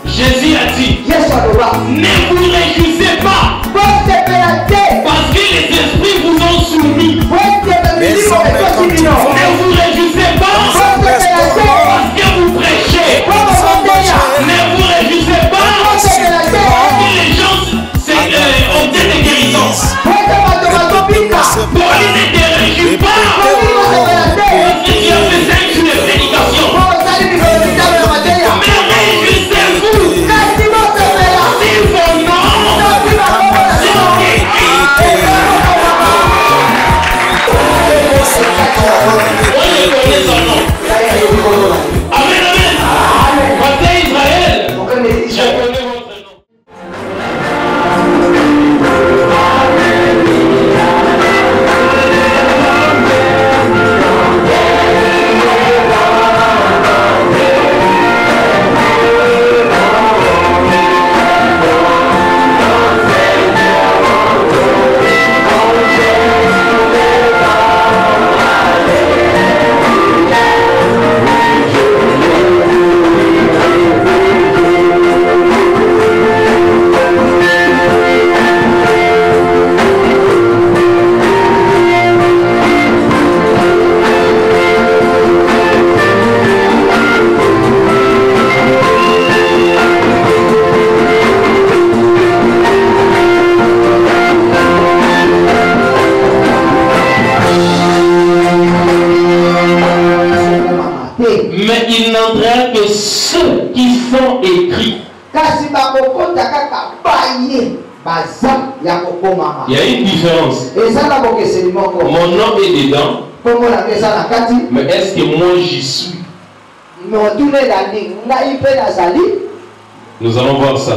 Jésus a dit, ne vous réjouissez pas parce que les esprits vous ont soumis. Ne vous réjouissez pas parce que vous prêchez. Ne vous réjouissez pas parce que les gens ont des guérisons. Paul ne te réjouis pas parce que tu as fait 5 jours de prédication. Mais réjouissez-vous si vos noms sont écrits. On connaît son nom. Amen, amen. Pasteur Israël, je connais votre nom. Mais il n'entrera que ceux qui sont écrits. Il y a une différence. Mon nom est dedans. Mais est-ce que moi j'y suis? Nous allons voir ça.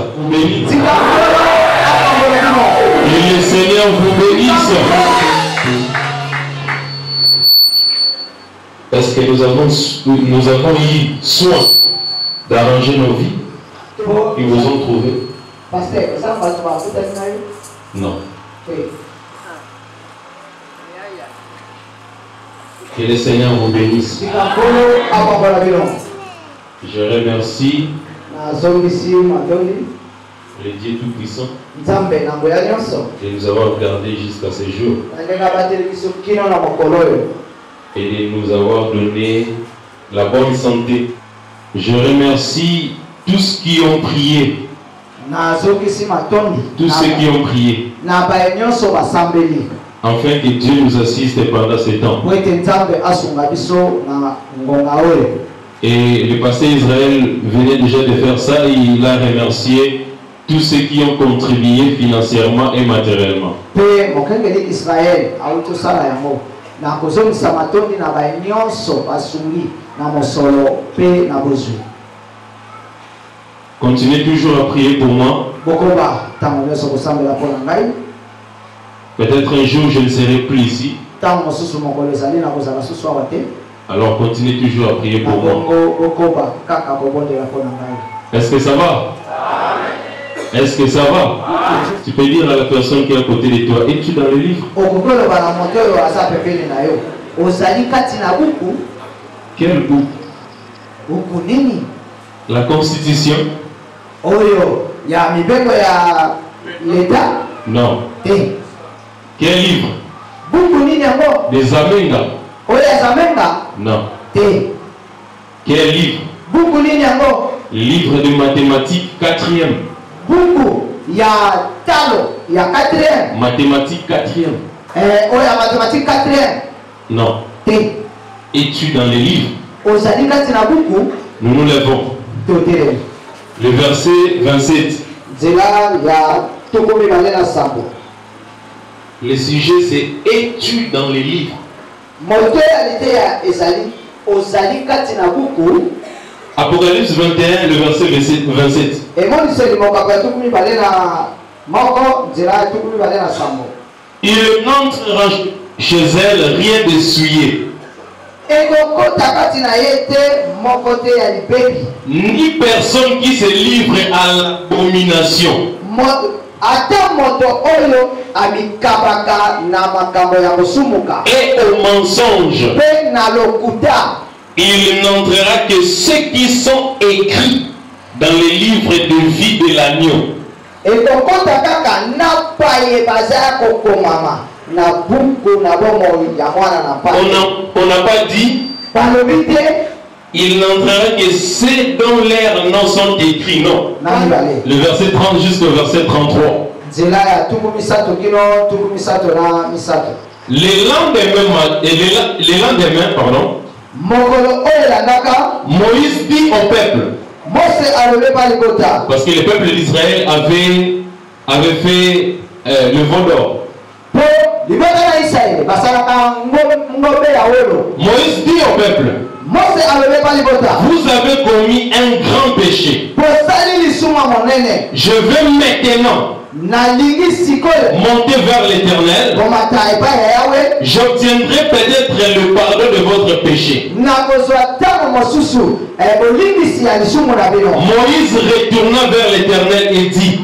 Et le Seigneur vous bénisse. Est-ce que nous avons eu soin d'arranger nos vies? Ils vous ont trouvé? Non. Que le Seigneur vous bénisse. Je remercie le Dieu Tout-Puissant de nous avoir gardés jusqu'à ce jour et de nous avoir donné la bonne santé. Je remercie tous ceux qui ont prié. Tous ceux qui ont prié. Afin que Dieu nous assiste pendant ce temps. Et le pasteur Israël venait déjà de faire ça et il a remercié tous ceux qui ont contribué financièrement et matériellement. Continuez toujours à prier pour moi. Peut-être un jour je ne serai plus ici. Alors continuez toujours à prier pour moi. Est-ce que ça va? Est-ce que ça va? Tu peux dire à la personne qui est à côté de toi, es-tu dans le livre? Quel book? La Constitution? Non. Quel livre? Des Amenga? Non. Quel livre? Livre de mathématiques 4e. Mathématiques 4e. Mathématiques 4e. Non. Es-tu dans les livres? Nous nous lèvons. Le verset 27. Le sujet c'est es-tu dans les livres? Apocalypse 21, le verset 27. Il n'entrera chez elle rien de souillé, ni personne qui se livre à l'abomination et au mensonge. Il n'entrera que ceux qui sont écrits. dans les livres de vie de l'agneau. On n'a pas dit il n'entrera que ceux dont leurs noms sont écrits, non. Le verset 30 jusqu'au verset 33. Les lendemains, pardon, Moïse dit au peuple, parce que le peuple d'Israël avait fait le veau d'or. Moïse dit au peuple, vous avez commis un grand péché. Je veux maintenant monter vers l'Éternel. J'obtiendrai peut-être le pardon de votre péché. Moïse retourna vers l'Éternel et dit,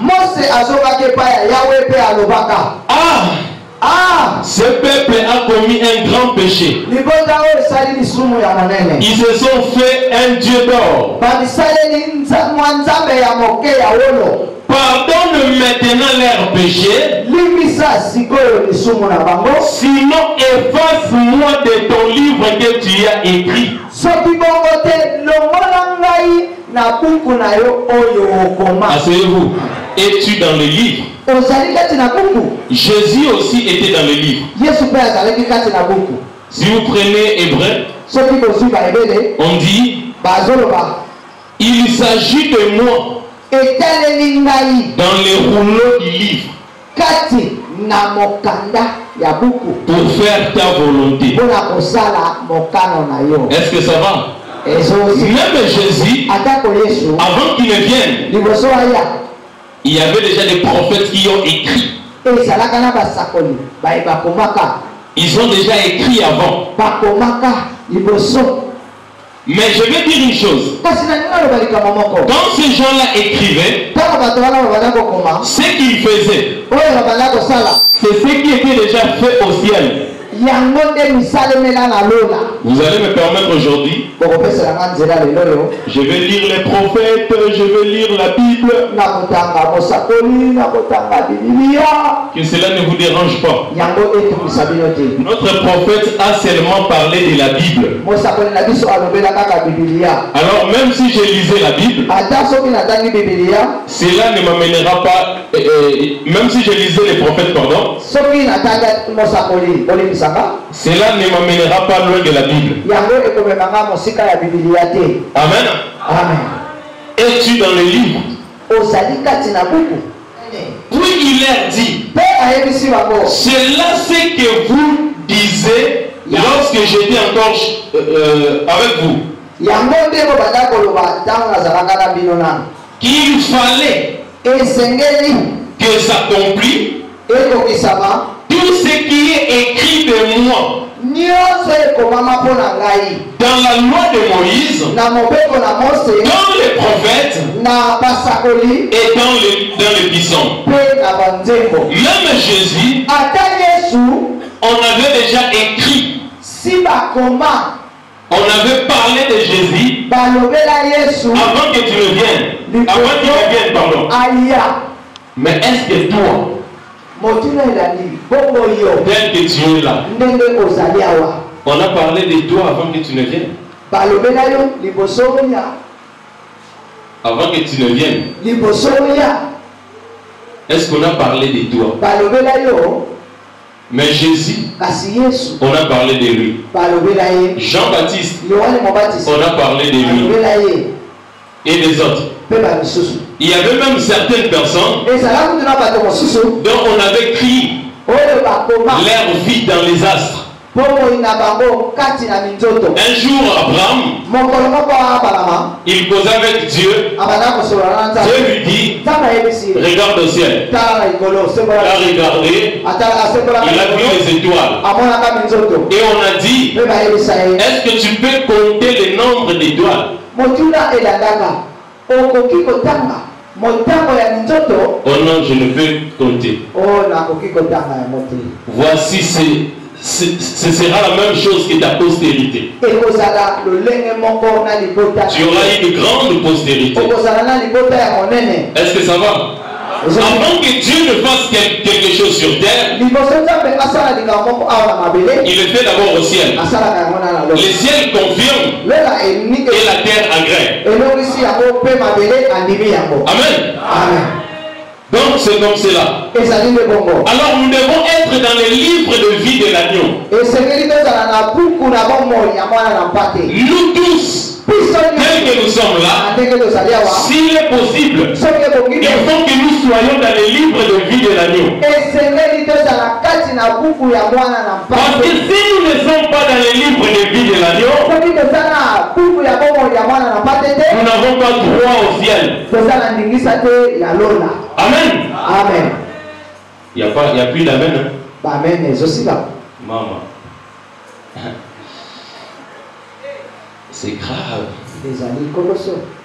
ce peuple a commis un grand péché. Ils se sont fait un dieu d'or. Pardonne maintenant leurs péchés. Sinon efface-moi de ton livre que tu as écrit. Asseyez-vous. Es-tu dans le livre? Jésus aussi était dans le livre. Si vous prenez Hébreu, on dit, il s'agit de moi dans les rouleaux du livre pour faire ta volonté. Est-ce que ça va? Même Jésus, avant qu'il ne vienne, il y avait déjà des prophètes qui ont écrit. Ils ont déjà écrit avant. Mais je vais dire une chose. Quand ces gens-là écrivaient, ce qu'ils faisaient, c'est ce qui était déjà fait au ciel. Vous allez me permettre aujourd'hui, je vais lire les prophètes, je vais lire la Bible. Que cela ne vous dérange pas. Notre prophète a seulement parlé de la Bible. Alors même si je lisais la Bible, cela ne m'amènera pas, même si je lisais les prophètes, pardon, cela ne m'amènera pas loin de la Bible. Amen. Amen. Es-tu dans le livre? Oui, il leur dit, c'est là ce que vous disiez lorsque j'étais encore avec vous. Qu'il fallait que s'accomplisse tout ce qui est écrit de moi dans la loi de Moïse, dans les prophètes et dans les psaumes. Même Jésus, on avait déjà écrit. On avait parlé de Jésus avant que tu ne viennes. Avant qu'il ne vienne, pardon. Mais est-ce que toi, tel que tu es là, on a parlé de toi avant que tu ne viennes? Avant que tu ne viennes, est-ce qu'on a parlé de toi? Mais Jésus, on a parlé de lui. Jean-Baptiste, on a parlé de lui. Et les autres. Il y avait même certaines personnes dont on avait crié leur vie dans les astres. Un jour, Abraham, il causait avec Dieu. Dieu lui dit, regarde au ciel. Il a regardé, il a vu les étoiles. Et on a dit, est-ce que tu peux compter le nombre d'étoiles? Oh non, je ne peux compter. Voici ce sera la même chose que ta postérité. Tu auras une grande postérité. Est-ce que ça va? Avant que Dieu ne fasse quelque chose sur terre, il le fait d'abord au ciel. Le ciel confirme et la terre agrée. Amen. Donc c'est comme cela. Alors nous devons être dans les livres de vie de l'agneau. Nous tous, tels que nous sommes là, s'il est possible, il faut que nous soyons dans les livres de vie de l'agneau. Parce que si nous ne sommes pas dans les livres de vie de l'agneau, nous n'avons pas droit au ciel. Amen. Amen. Il n'y a plus d'amen. Hein? Amen. Maman. C'est grave.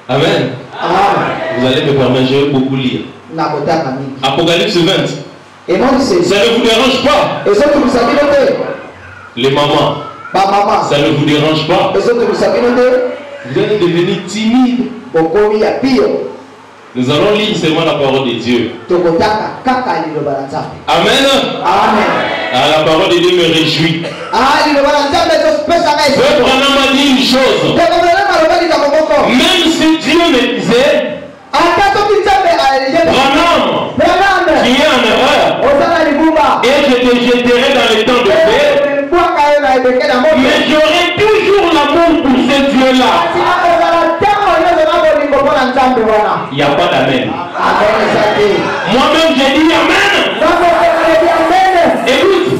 Amen. Vous allez me permettre, je vais beaucoup lire. Apocalypse 20. Ça ne vous dérange pas? Les mamans. Ça ne vous dérange pas? Vous allez devenir timide. Nous allons lire seulement la parole de Dieu. Amen. Ah, la parole de Dieu me réjouit. Frère Branham m'a dit une chose. Même si Dieu me disait, Branham, tu es en erreur, et je te jeterai dans les temps de paix, mais j'aurai toujours l'amour pour ce Dieu-là. Il n'y a pas d'amen. Moi-même j'ai dit amen. Écoute,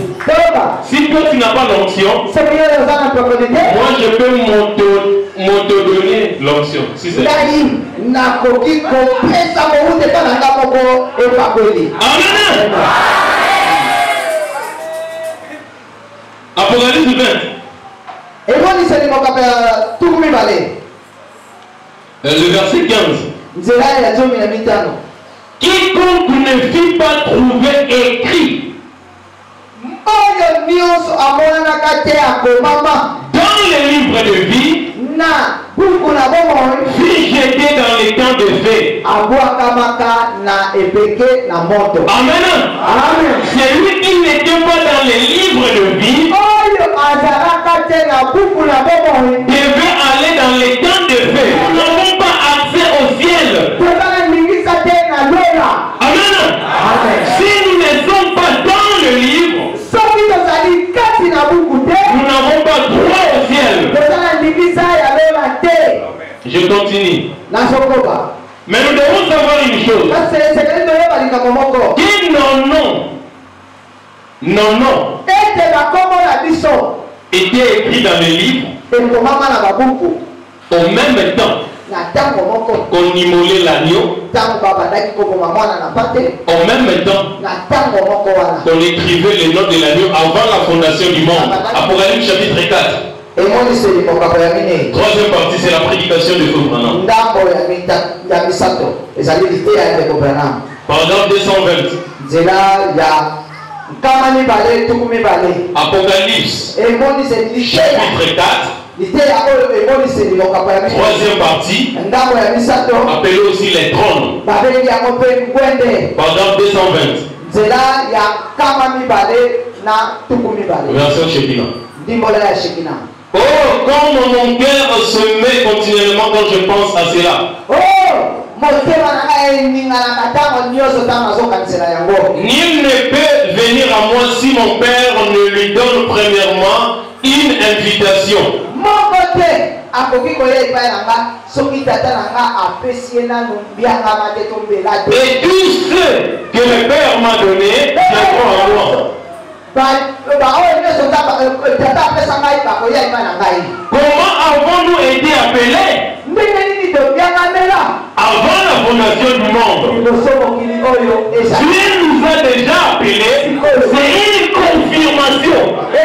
si toi tu n'as pas l'onction, moi je peux m'auto-donner l'onction. Si c'est amen. Apocalypse 20. Le verset 15. Quiconque ne fit pas trouver écrit dans les livres de vie, fut jeté dans les temps de feu. Amen. C'est lui qui n'était pas dans les livres de vie devait aller dans les temps de feu. Nous n'avons pas accès au ciel. Amen. Si nous ne sommes pas dans le livre, nous n'avons pas droit au ciel. Je continue. Mais nous devons savoir une chose. Que non était écrit dans le livre au même temps qu'on immolait l'agneau, au même temps qu'on écrivait le nom de l'agneau avant la fondation du monde. Apocalypse chapitre 4. Troisième partie, c'est la prédication de Frère Branham. Paragraphe 220. Apocalypse chapitre 4. Troisième partie, appelée aussi les trônes. Paragraphe 220. Version Shekina. Oh, comme mon cœur se met continuellement quand je pense à cela. Nul ne peut venir à moi si mon Père ne lui donne premièrement une invitation. Et tous ceux que le Père m'a donné viendront à moi. Comment avons-nous été appelés? Avant la fondation du monde, Dieu nous a déjà appelés. C'est une confirmation de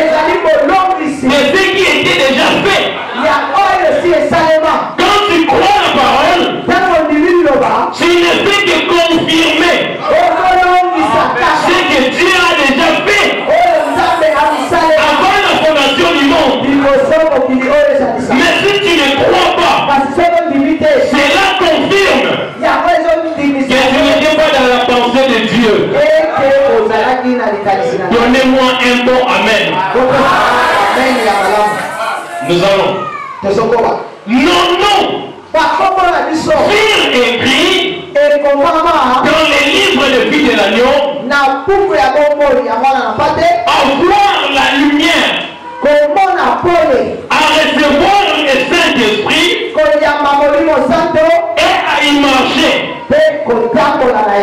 ce qui était déjà fait. Quand tu crois la parole, tu ne fais que confirmer ce que Dieu a déjà fait. dans les livres de vie de l'agneau, à voir la lumière, à recevoir le Saint-Esprit et à y marcher.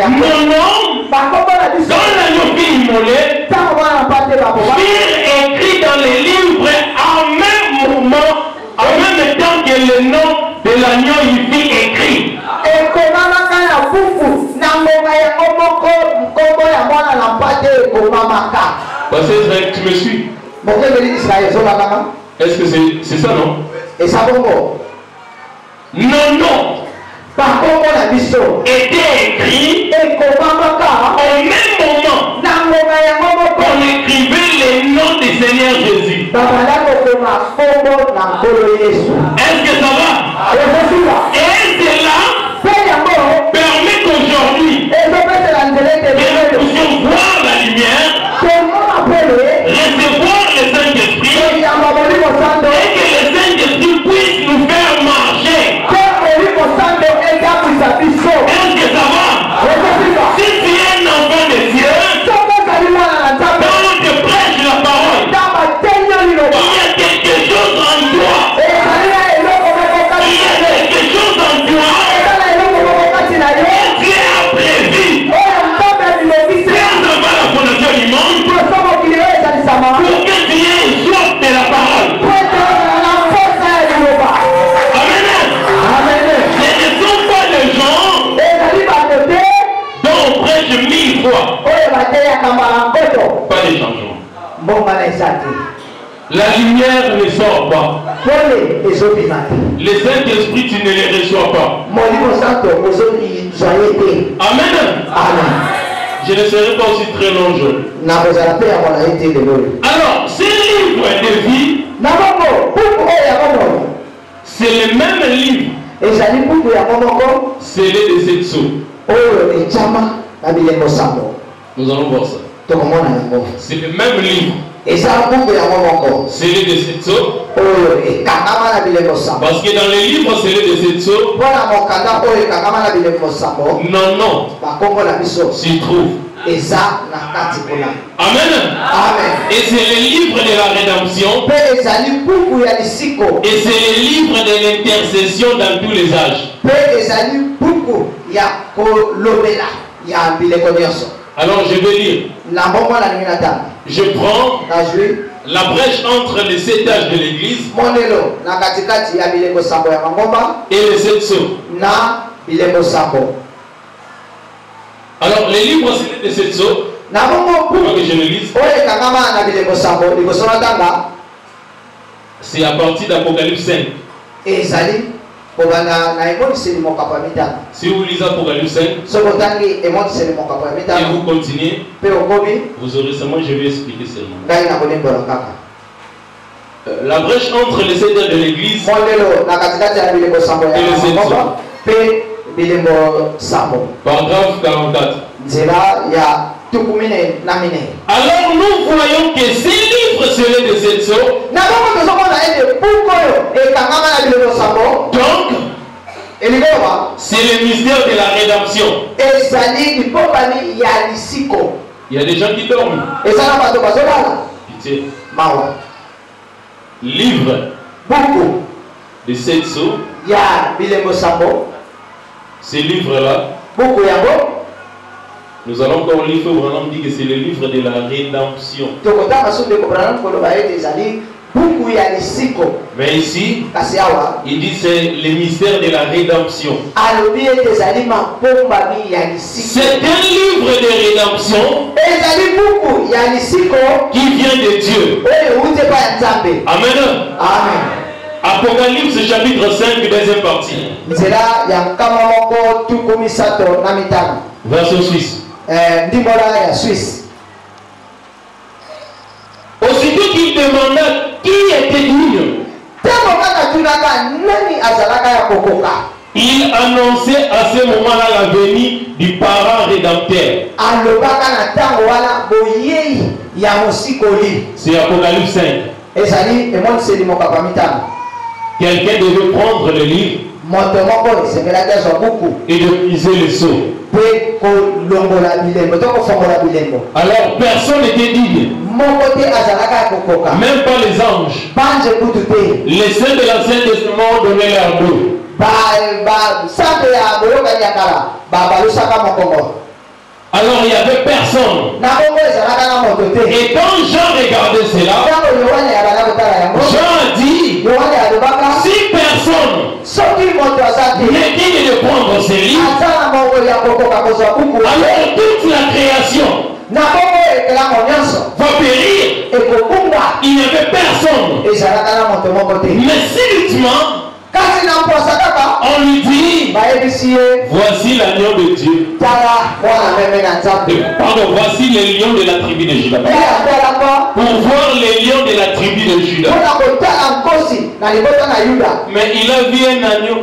Mon nom, dans l'agneau qui est immolé, furent écrits dans les livres en même moment, en même temps que le nom de l'agneau y fut écrit. Tu me suis? Est-ce que c'est ça, non? Non, non. Était écrit au même moment qu'on écrivait les noms du Seigneur Jésus. Est-ce que ça va? Et cela permet qu'aujourd'hui que nous puissions voir la lumière, recevoir le Saint-Esprit et que le Saint-Esprit puisse nous faire marcher. Est-ce que ça va? Si tu es un enfant de Dieu, quand on te prêche la parole, il y a quelque chose en toi. Il y a quelque chose en toi que Dieu a prévu. Bien avant la fondation du monde, pour que tu aies une soif de la parole. Amen. Ce ne sont pas les gens dont on prêche 1000 fois. Pas de changement. La lumière ne sort pas. Le Saint-Esprit, tu ne les reçois pas. Amen. Je ne serai pas aussi très long. Alors, ces livres de vie, c'est le même livre. C'est les de cette sceau. Nous allons voir ça. C'est le même livre. C'est les de cette sceau. Parce que dans les livres, c'est les de cette sceau. Non. S'y trouve. Amen. Et c'est le livre de la rédemption. Et c'est le livre de l'intercession dans tous les âges. Alors je vais lire. Je prends la brèche entre les 7 âges de l'église et les 7 sceaux. Alors les livres c'est de 7 sceaux. Pour que je le lise. C'est à partir d'Apocalypse 5. Si vous lisez Apocalypse 5 et vous continuez, vous aurez seulement, je vais expliquer seulement. La brèche entre les 7 âges de l'église et les 7 sceaux. Paragraphe 44. Alors nous voyons que ces livres seraient de 7 sceaux. Donc, c'est le mystère de la rédemption. Il y a des gens qui dorment. Pitié. Livre de 7 sceaux. Ces livres-là, nous allons encore lire. Branham dit que c'est le livre de la rédemption. Mais ici, il dit c'est le mystère de la rédemption. C'est un livre de rédemption qui vient de Dieu. Amen. Apocalypse chapitre 5, deuxième partie. Version suisse. Aussitôt qu'il demanda qui était digne, il annonçait à ce moment-là la venue du parent rédempteur. C'est Apocalypse 5. Quelqu'un devait prendre le livre et de briser le sceau. Alors personne n'était digne. Même pas les anges. Les saints de l'Ancien Testament donnaient leur dos. Alors il n'y avait personne. Et quand Jean regardait cela, Jean a dit, si personne n'est digne de prendre ces livres, alors toute la création va périr. Il n'y avait personne. Mais subitement, on lui dit, voici l'agneau de Dieu. Pardon, voici les lions de la tribu de Juda. Pour voir les lions de la tribu de Juda. Mais il a vu un agneau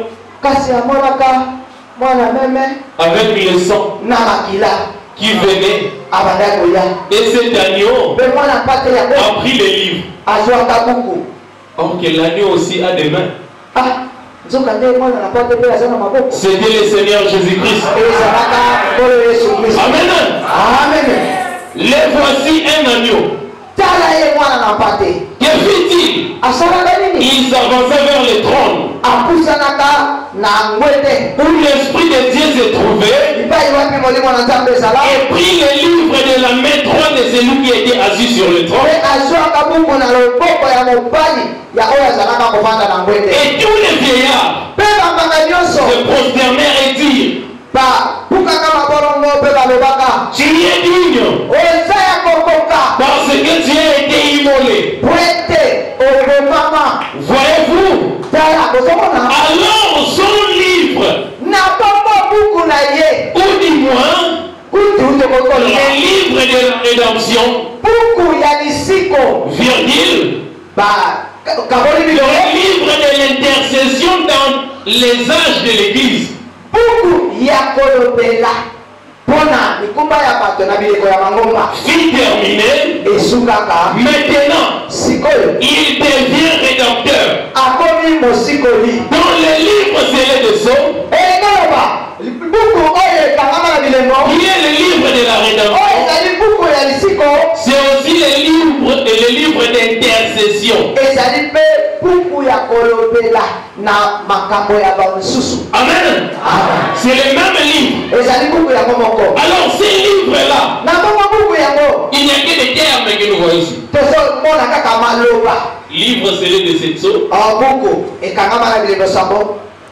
avec le sang qui venait. Et cet agneau a pris les livres. Or que l'agneau aussi a des mains. C'était le Seigneur Jésus-Christ. Amen. Amen. Les voici un agneau. Que fit-il? Il s'avançait vers le trône où l'Esprit de Dieu se trouvait et prit les livres de la main droite de celui qui était assis sur le trône. Et tous les vieillards se prosternèrent et dirent, tu es digne parce que tu as été immolé. Voyez-vous? Alors son livre, ou du moins les livres de la rédemption, virgule, le livre de l'intercession dans les âges de l'Église. Fut terminé. Maintenant, il devient rédempteur. Dans les livres scellés de sceaux, qui est le livre de la rédemption, c'est aussi le livre d'intercession. Amen. C'est le même livre. Alors ces livres-là, il n'y a que des termes que nous voyons ici. Livre scellé de cette sceaux,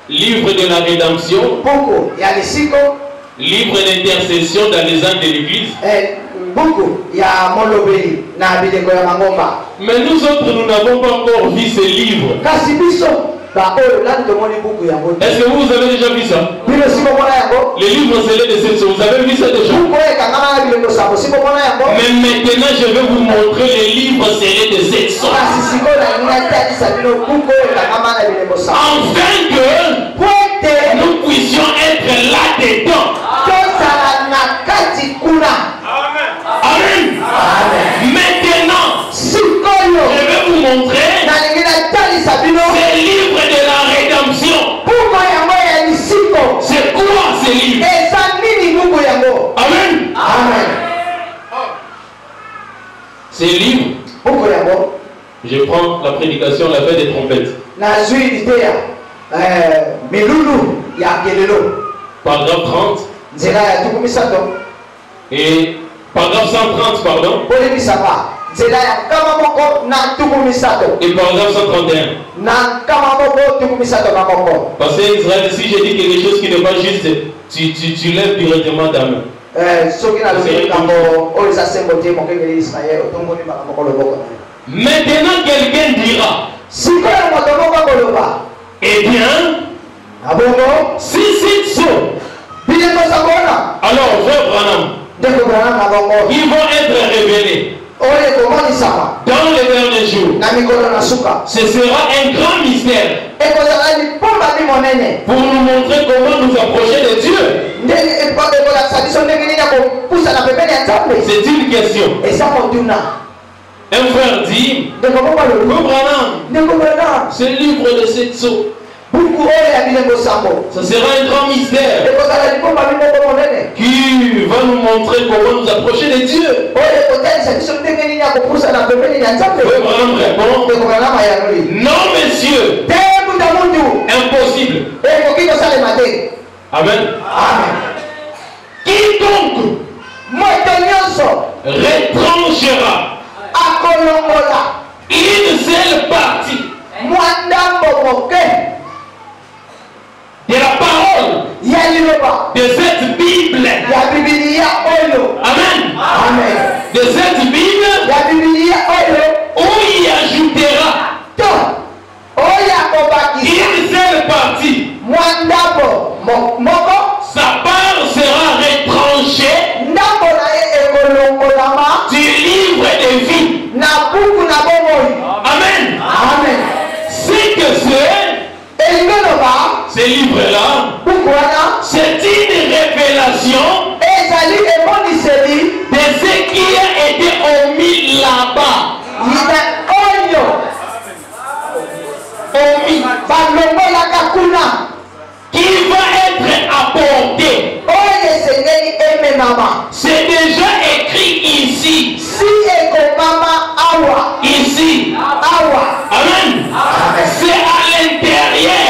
livre de la rédemption, livre d'intercession dans les âmes de l'Église. Mais nous autres, nous n'avons pas encore vu ces livres. Est-ce que vous avez déjà vu ça? Les livres scellés de cette sceaux, vous avez vu ça déjà? Mais maintenant, je vais vous montrer les livres scellés de cette sceaux. Afin que nous puissions être là-dedans. Amen. Maintenant, je vais vous montrer ces livres de la rédemption. C'est quoi ces livres? Amen. Amen. Ces livres, je prends la prédication, la fête des trompettes. Paragraphe 30. Et paragraphe 130, pardon. Et paragraphe 131. Parce qu'Israël, si je dis quelque chose qui n'est pas juste, tu lèves directement ta main. Maintenant, quelqu'un dira, eh bien, si c'est ça, alors frère Branham, ils vont être révélés dans les derniers jours. Ce sera un grand mystère pour nous montrer comment nous approcher de Dieu. C'est une question. Un frère dit, ce livre de cette sceaux, Ça sera un grand mystère qui va nous montrer comment nous approcher de Dieu. Non, messieurs. Impossible. Amen. Quiconque retranchera une seule partie de la parole de cette Bible. Amen. De cette Bible où il ajoutera une seule partie, sa part sera retranchée du livre de vie. Amen. C'est que ces livres-là, c'est une révélation de ce qui a été omis là-bas. Qui va être apporté. C'est déjà écrit ici. Ici. Amen. C'est à l'intérieur.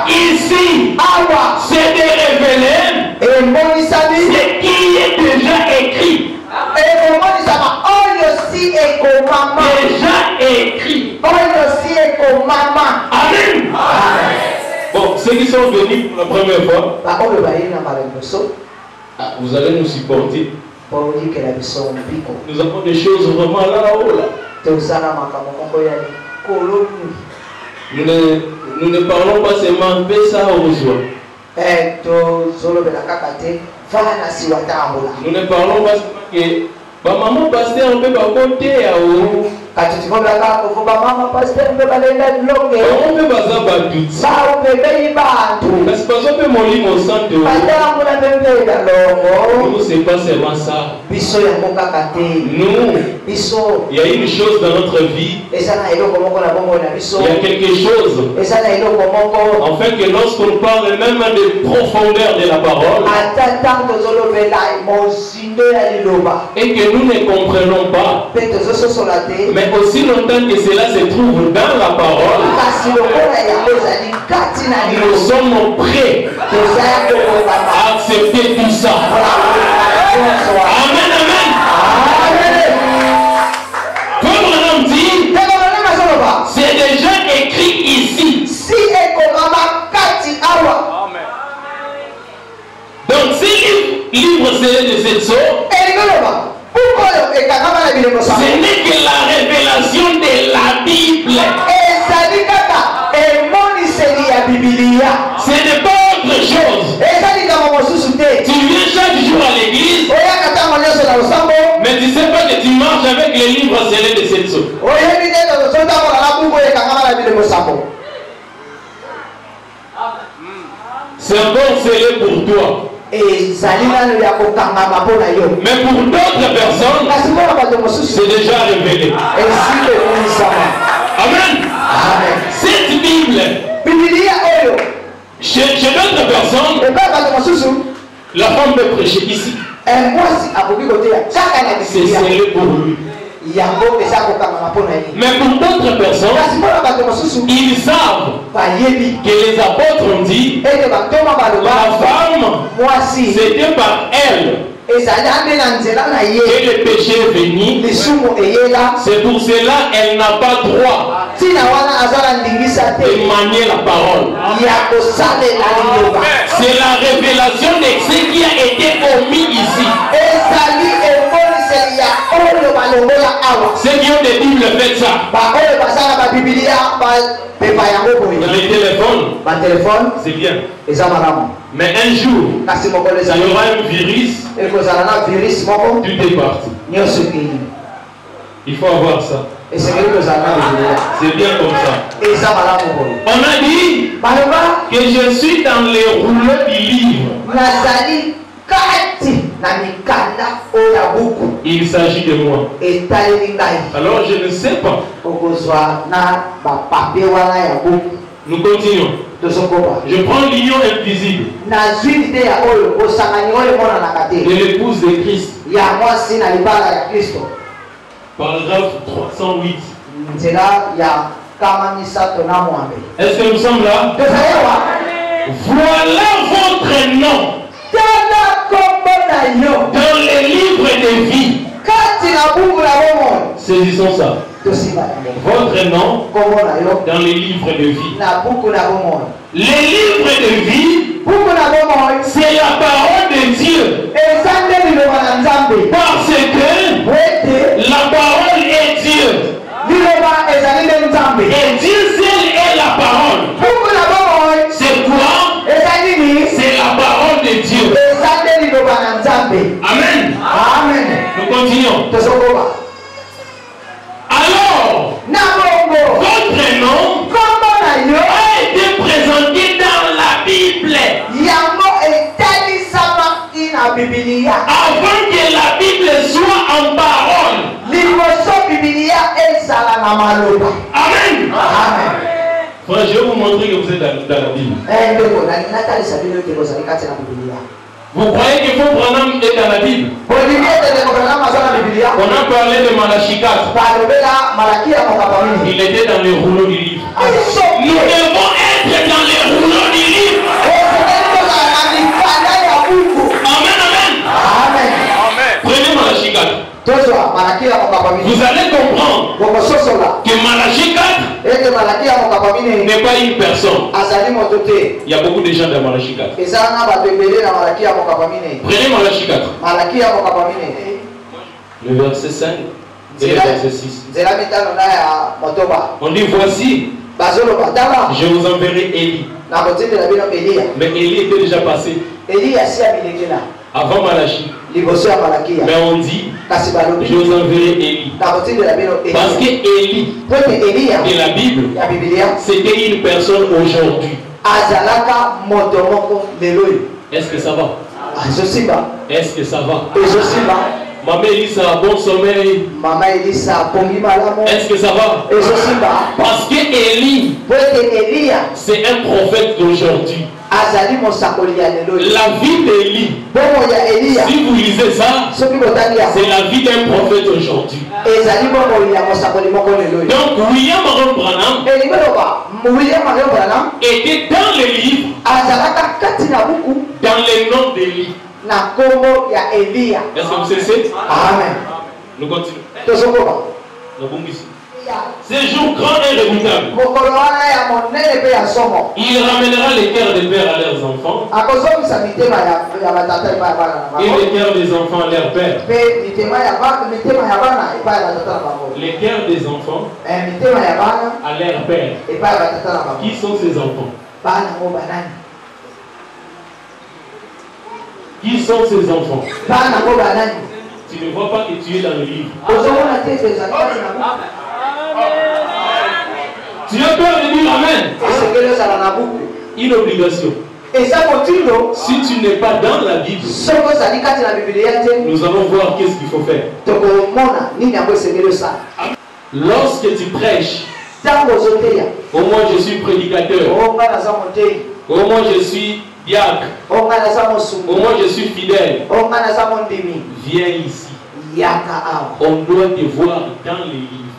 Ici. C'est de révéler ce qui est déjà écrit. Déjà écrit. Amen. Bon, ceux qui sont venus pour la première fois, vous allez nous supporter. Nous avons des choses vraiment là-haut. Nous ne parlons pas seulement de ça aux joies. Nous ne parlons pas seulement que maman pasteur on peut pas compter à vous. Parce que c'est pas seulement ça. Nous, il y a une chose dans notre vie. Il y a quelque chose. Enfin que lorsqu'on parle même de profondeur de la parole et que nous ne comprenons pas, mais aussi longtemps que cela se trouve dans la parole, nous sommes prêts à accepter tout ça. Amen, amen. Comme on dit, c'est déjà écrit ici. Donc si le livre c'est de cette sorte, ce n'est que la révélation de la Bible. Ce n'est pas autre chose. Tu viens chaque jour à l'église, mais tu ne sais pas que tu marches avec les livres scellés de cette sorte. C'est encore scellé pour toi. Mais pour d'autres personnes, c'est déjà révélé. Amen. Cette Bible, chez d'autres personnes, la femme peut prêcher ici. C'est scellé pour lui. Mais pour d'autres personnes, ils savent que les apôtres ont dit la femme, c'était par elle et le péché est venu. C'est pour cela elle n'a pas droit de manier la parole. C'est la révélation de ce qui a été omis ici. Ceux qui ont des Bibles faites ça. Les téléphones, c'est bien. Mais un jour, il y aura un virus, tout est parti. Il faut avoir ça. C'est bien comme ça. On a dit que je suis dans les rouleaux du livre. Il s'agit de moi. Alors je ne sais pas. Nous continuons. Je prends l'union invisible de l'épouse de Christ. Paragraphe 308. Est-ce que nous sommes là? Voilà votre nom dans les livres de vie. Saisissons ça. Votre nom dans les livres de vie. Les livres de vie, c'est la parole de Dieu. Parce que la parole est Dieu. Et Dieu seul est la parole. C'est quoi? C'est la parole de Dieu. Amen. Amen. Nous continuons. Alors, votre nom a été présenté dans la Bible avant que la Bible soit en parole. Amen. Amen. Frère, je vais vous montrer que vous êtes dans la Bible. Vous croyez que Faux Branham est dans la Bible? On a parlé de Malachie 4. Il était dans les rouleaux du livre. Nous devons être dans les rouleaux du livre. Amen, amen. Amen. Prenez Malachie 4. Vous allez comprendre que Malachie 4 n'est pas une personne. Il y a beaucoup de gens dans Malachie 4. Prenez Malachie 4. Le verset 5 et le verset 6. On dit voici, je vous enverrai Élie. Mais Élie était déjà passé avant Malachie. Mais on dit, je vous enverrai Élie. Parce que Élie de la Bible, c'était une personne aujourd'hui. Est-ce que ça va? Est-ce que ça va? Maman Elisa, bon sommeil. Est-ce que ça va? Parce que Élie, c'est un prophète d'aujourd'hui. La vie d'Élie, si vous lisez ça, c'est la vie d'un prophète aujourd'hui. Donc William Marion Branham était dans les livres, dans les noms d'Élie. Est-ce que vous cessez? Amen. Nous continuons. C'est jour grand et redoutable. Il ramènera les cœurs des pères à leurs enfants et les cœurs des enfants à leurs pères. Les cœurs des enfants à leurs pères. Qui sont ces enfants? Qui sont ces enfants? Tu ne vois pas que tu es dans le livre. Tu as peur de dire Amen. Une obligation. Si tu n'es pas dans la Bible, nous allons voir qu'est-ce qu'il faut faire. Lorsque tu prêches, au moins je suis prédicateur, au moins je suis diacre, au moins je suis fidèle, viens ici. On doit te voir dans les livres.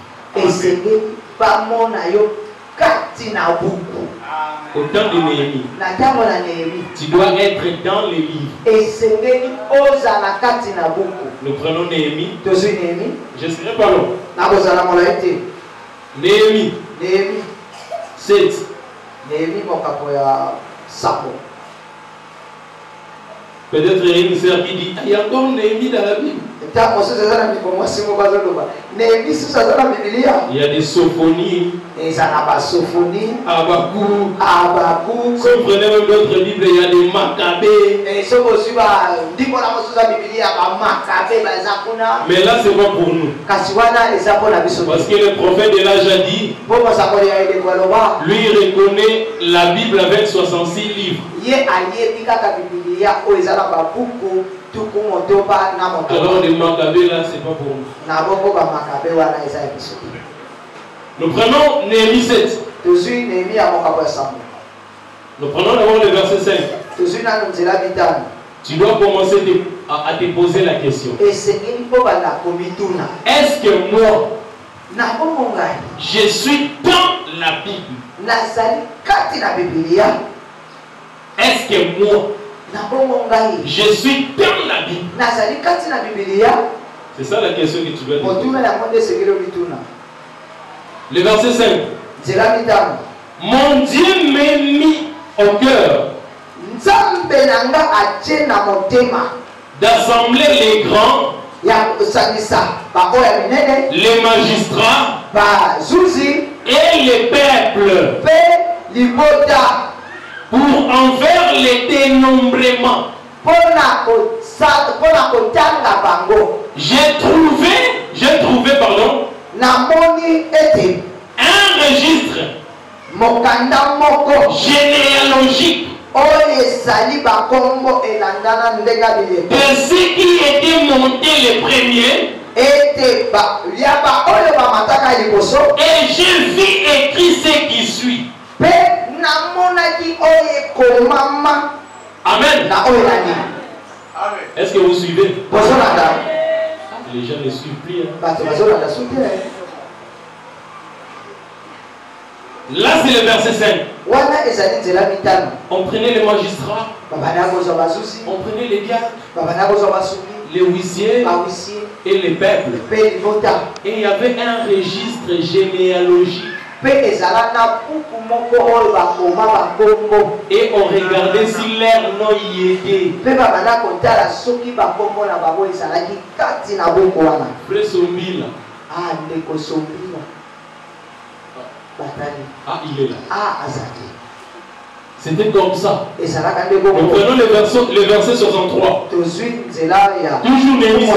Au temps de Néhémie, tu dois être dans les livres. Nous prenons Néhémie. Je ne serai pas long. Néhémie 7. Peut-être il y a une sœur qui dit, il y a encore Néhémie dans la Bible. Il y a des sophonies. Abakou. Si vous prenez même d'autres Bibles, il y a des Maccabées. Mais là, c'est pas pour nous. Parce que le prophète de l'âge a dit, lui il reconnaît la Bible avec 66 livres. Alors les Maccabées là, c'est pas pour nous. Nous prenons Néhémie 7. Nous prenons d'abord le verset 5. Tu dois commencer à te poser la question. Est-ce que moi, je suis dans la Bible? Est-ce que moi, je suis dans la Bible? C'est ça la question que tu dois te poser. Le verset 5. Mon Dieu m'a mis au cœur d'assembler les grands, les magistrats et les peuples pour en faire les dénombrements. J'ai trouvé un registre généalogique de ceux qui étaient montés les premiers, et j'ai vu écrit ce qui suit. Amen. Est-ce que vous suivez? Les gens ne suivent plus. Là, c'est le verset 5. On prenait les magistrats, on prenait les gardes, les huissiers et les peuples. Et il y avait un registre généalogique. Et on regardait si leur nom y était. Frère Sombila. Ah, il est là. C'était comme ça. Nous prenons le verset 63. Toujours Néhémie 7.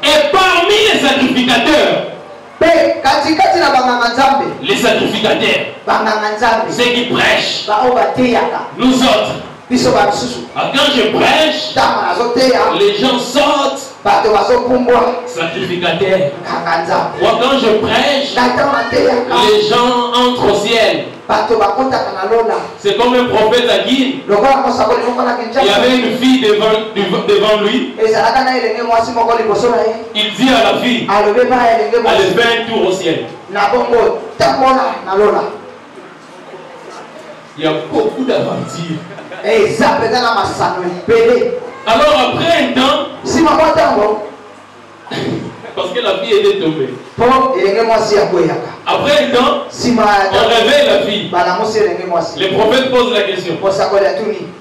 Et parmi les sacrificateurs, ceux qui prêchent, nous autres, quand je prêche, les gens sautent. Sacrificateurs. Moi, quand je prêche, les gens entrent au ciel. C'est comme un prophète à Guine. Il y avait une fille devant lui. Il dit à la fille, allez faire un tour au ciel. Il y a beaucoup d'aventures. Alors après un temps, parce que la fille était tombée. Après un temps, on réveille la fille. Le prophète pose la question.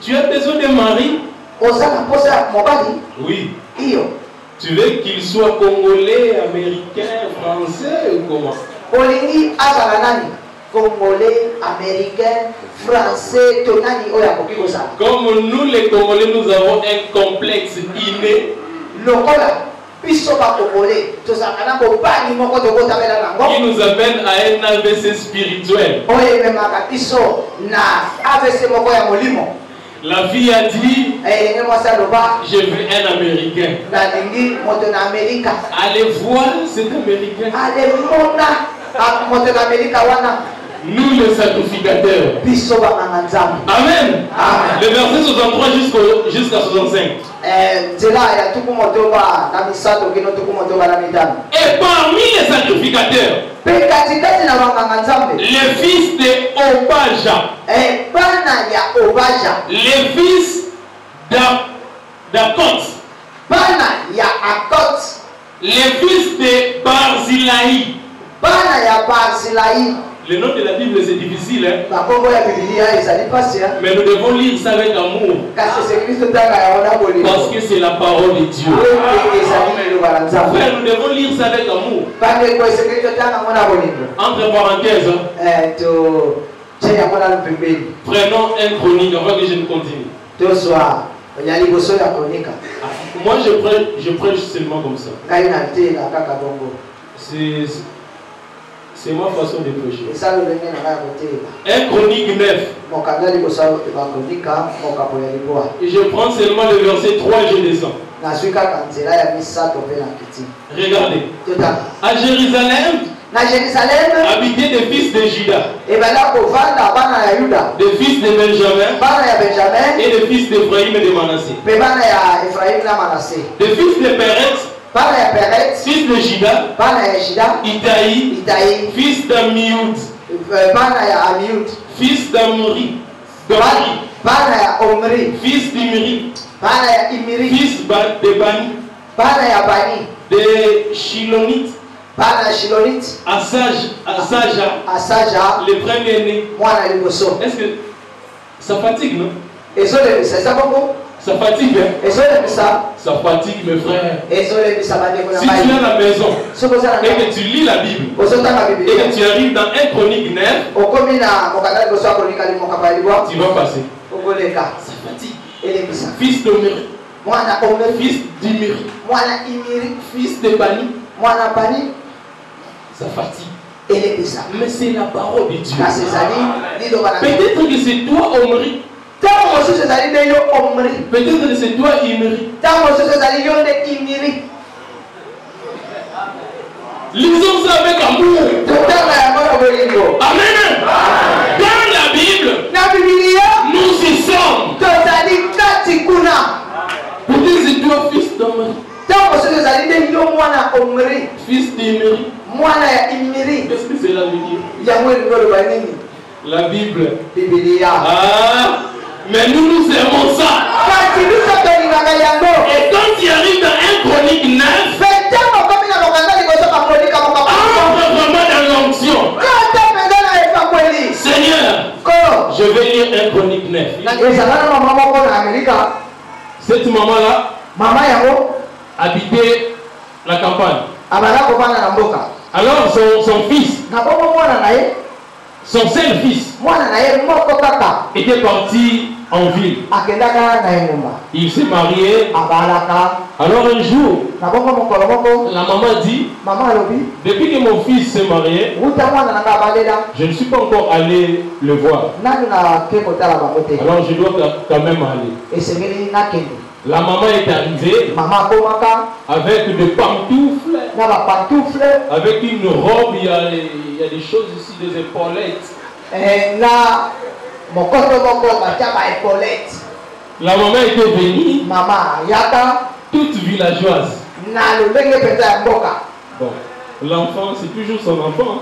Tu as besoin d'un mari? Oui. Tu veux qu'il soit congolais, américain, français ou comment? Congolais, américain, français, comme nous les Congolais, nous avons un complexe inné. Qui nous amène à un AVC spirituel. La fille a dit, je veux un Américain. Allez voir cet Américain. Nous les sacrificateurs. Amen. Le verset 63 jusqu'à 65. Et parmi les sacrificateurs, les fils de Obaja, les fils d'Akot, les fils de Barzilaï. Le nom de la Bible c'est difficile, hein? Mais nous devons lire ça avec amour. Parce que c'est la parole de Dieu. Frère, nous devons lire ça avec amour. Entre parenthèses, prenons un chronique avant que je ne continue. Moi je prêche seulement comme ça. C'est ma façon de prêcher. 1 Chronique 9. Et je prends seulement le verset 3 et je descends. Regardez. À Jérusalem, habitaient des fils de Juda, des fils de Benjamin et des fils d'Ephraïm et de Manassé. Des fils de Pérez, fils de Juda, Itaï, fils d'Amioud, fils d'Amri, fils d'Imri, fils de Bani, de Shilonite, Asaja, le premier-né. Est-ce que ça fatigue, non? Ça fatigue, hein? Ça fatigue, mes frères. Si tu es à la maison et que tu lis la Bible et que tu arrives dans 1 Chronique 9, tu vas passer. Ça fatigue. Fils d'Omri, fils d'Imri, fils de Bani. Ça fatigue. Mais c'est la parole de Dieu. Peut-être que c'est toi, Omri. Peut-être que c'est toi, Imri. Lisons ça avec amour. Amen. Dans la Bible, nous y sommes. Peut-être c'est toi, fils d'Omri. Fils d'Imri. Qu'est-ce que cela veut dire? La Bible. Ah, mais nous aimons ça. Et quand tu arrives dans 1 Chronique 9, entre vraiment dans l'onction. Seigneur, je vais lire 1 Chronique 9. Cette maman-là habitait la campagne. Alors son fils, son seul fils, était parti en ville. Il s'est marié. Alors un jour, la maman dit, depuis que mon fils s'est marié, je ne suis pas encore allé le voir. Alors je dois quand même aller. La maman est arrivée avec des pantoufles, avec une robe, il y a des choses ici, des épaulettes. La maman était venue, toute villageoise. Bon, l'enfant, c'est toujours son enfant.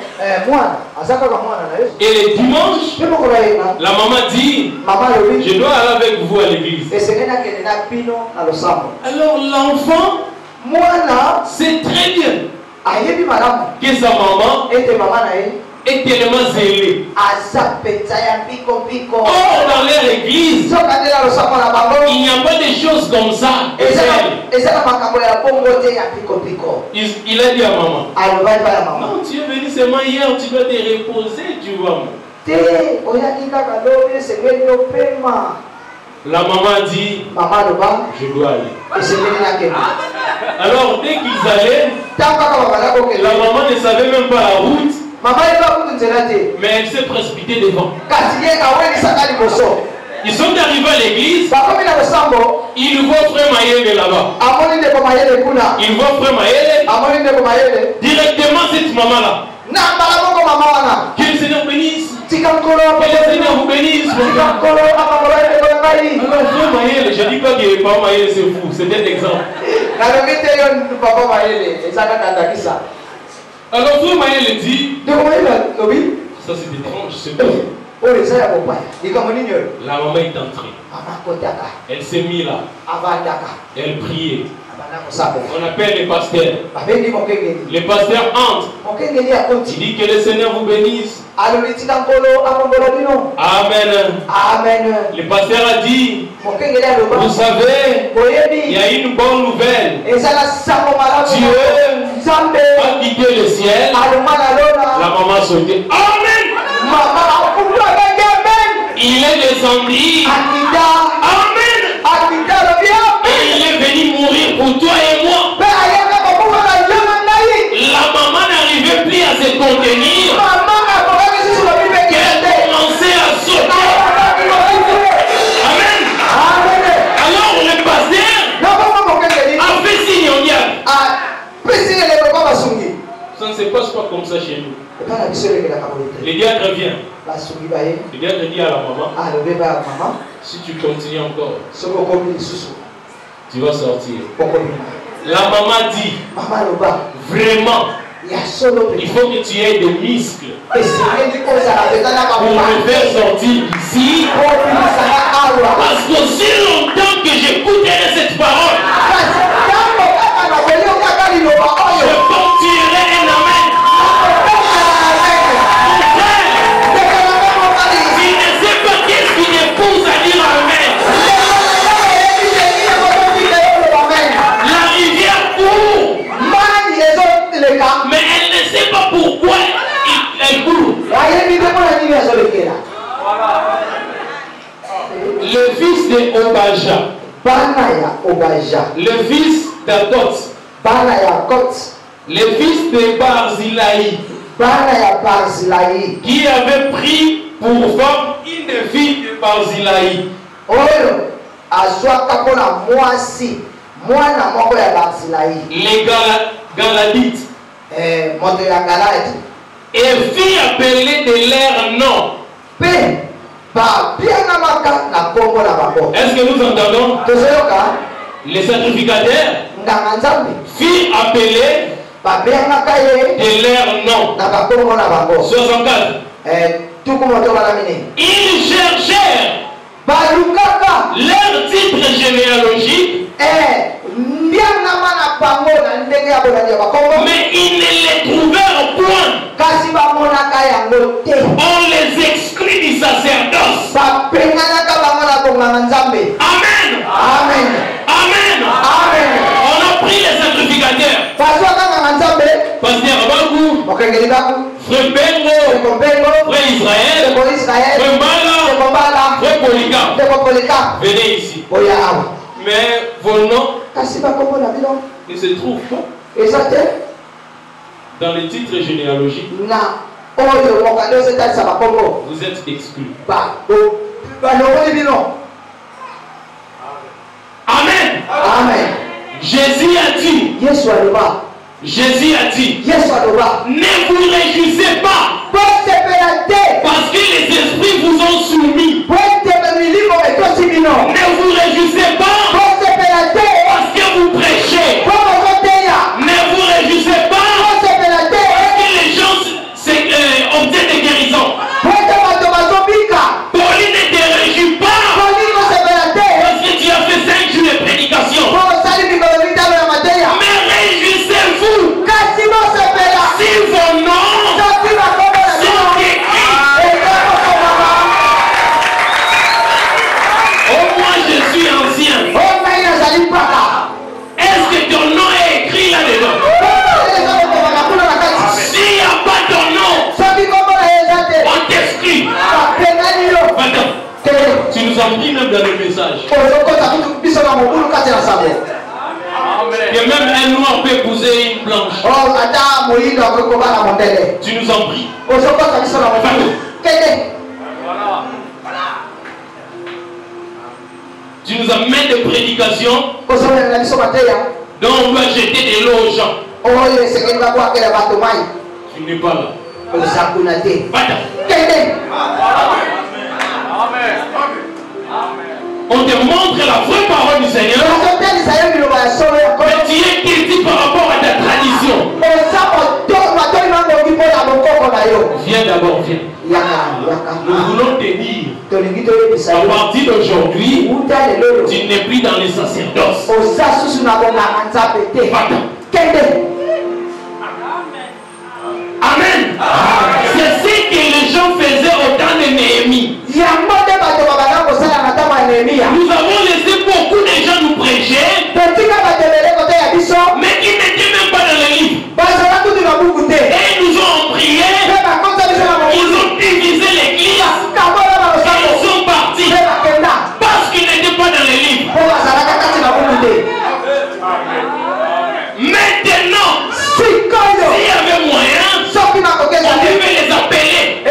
Et le dimanche, la maman dit, je dois aller avec vous à l'église. Alors l'enfant sait très bien que sa maman est tellement zélée. Or, dans leur église, il n'y a pas de choses comme ça. Il a dit à maman, non, tu es venu seulement hier, tu dois te reposer, tu vois. La maman dit, je dois aller. Alors, dès qu'ils allaient, la maman ne savait même pas la route. Mais elle s'est précipitée devant. Ils sont arrivés à l'église. Ils voient frère Mayele là-bas. Ils voient frère Mayele. Directement cette maman-là. Que le Seigneur bénisse. Que le Seigneur vous bénisse. Alors frère Mayele, je ne dis pas que papa Mayele c'est fou. C'est un exemple. Alors frère Mayele dit, ça c'est étrange, c'est bon. La maman est entrée. Elle s'est mise là. Elle priait. On appelle les pasteurs. Les pasteurs entrent. Il dit que le Seigneur vous bénisse. Amen. Le pasteur a dit, vous savez, il y a une bonne nouvelle. Dieu a quitté le ciel. La maman sautait. Amen. Il est descendu. Amen. Et il est venu mourir pour toi et moi. La maman n'arrivait plus à se contenir. Il vient de dire à la maman, si tu continues encore, tu vas sortir. La maman dit, vraiment, il faut que tu aies des muscles pour me faire sortir d'ici. Parce qu'aussi longtemps que j'écouterai cette parole, je continuerai un amen. Tu ne sais pas qu'est-ce qui te pousse à dire amen. La rivière court, mais elle ne sait pas pourquoi elle court. Le fils de Obaja, le fils d'Akot, le fils de Barzilai, qui avait pris pour femme une des filles de Barzilai. Les Galadites, et fit appeler de leur nom. Est-ce que nous entendons? Les sacrificateurs fit appeler de leur nom. 64. Ils cherchèrent leur titre généalogique, mais ils ne les trouvèrent point. On les exclut du sacerdoce. Amen. Amen. Amen. On a pris les sacrificateurs. Pasteur Abagou, Frère Bengo, Frère Israël, Frère Mala, Frère Polycarpe. Venez ici. Mais vos noms ne se trouvent pas dans les titres généalogiques. Vous êtes exclus. Amen. Amen. Jésus a dit, ne vous réjouissez pas parce que les esprits vous ont soumis. Ne vous réjouissez pas parce que vous prêchez. Ne vous réjouissez pas parce que les gens obtiennent des guérisons. Pauline ne te réjouit pas parce que tu as fait 5 jours de prédication. Mais réjouissez-vous si vos noms sont écrits. Au moins je suis ancien. Est-ce que ton nom est écrit là-dedans? S'il n'y a pas ton nom, on t'exclut. Attends, tu nous as pris même dans le message. Que même un noir peut épouser une blanche. Tu nous en pries. Tu nous amènes des prédications dont on doit jeter de l'eau aux gens. Tu n'es pas là. On te montre la vraie parole du Seigneur. Mais tu es critique par rapport à ta tradition. Viens d'abord, viens. Nous voulons te dire, à partir d'aujourd'hui, tu n'es plus dans les sacerdoces. Amen. C'est ce que les gens faisaient au temps de Néhémie. Nous avons laissé beaucoup de gens nous prêcher, mais qui n'étaient même pas dans les livres. Et ils nous ont prié, ils ont divisé l'église, et ils sont partis parce qu'ils n'étaient pas dans les livres. Maintenant, s'il y avait moyen, on devait les appeler.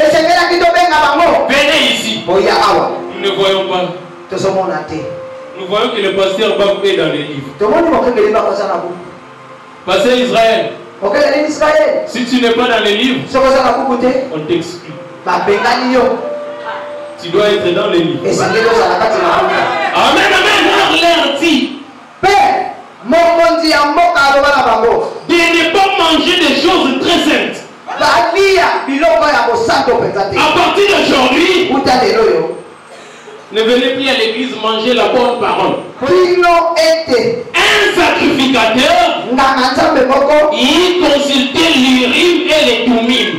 Venez ici. Nous ne voyons pas. Nous voyons que le pasteur Babou est dans les livres. Pasteur Israël, si tu n'es pas dans les livres, on t'exclut. Tu dois être dans les livres. Amen, amen. Leur dit de ne pas manger des choses très saintes. À partir d'aujourd'hui, ne venez plus à l'église manger la bonne parole. Un sacrificateur, il consultait l'Urim et les Thummim.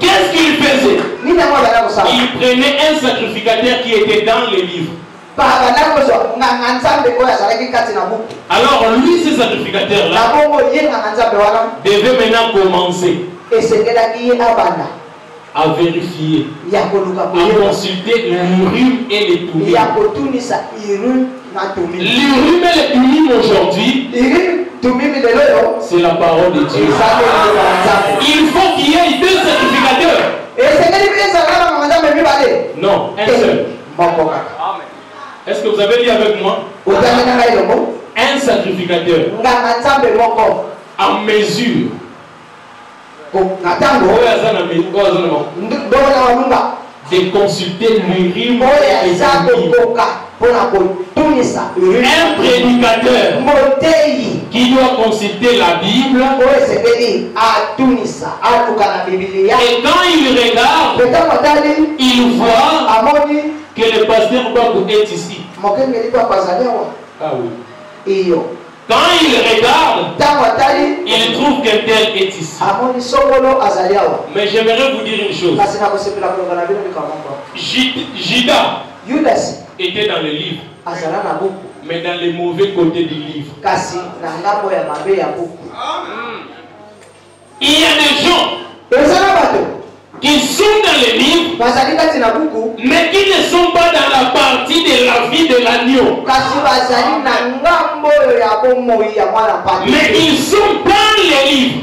Qu'est-ce qu'il faisait? Il prenait un sacrificateur qui était dans les livres. Alors lui, ce sacrificateur-là, devait maintenant commencer à vérifier, à consulter l'Urim et les Thummim. L'Urim et les Thummim aujourd'hui, c'est la parole de Dieu. Il faut qu'il y ait deux sacrificateurs. Non, un seul. Est-ce que vous avez dit avec moi? Un sacrificateur en mesure de consulter l'Urim et les Thummim. Un prédicateur qui doit consulter la Bible, et quand il regarde, il voit que le pasteur Babou est ici. Ah oui. Quand il regarde, il trouve qu'un tel est ici. Mais j'aimerais vous dire une chose. Judas était dans le livre, mais dans les mauvais côtés du livre. Il y a des gens qui sont dans les livres, mais qui ne sont pas dans la partie de la vie de l'agneau. Mais ils sont dans les livres.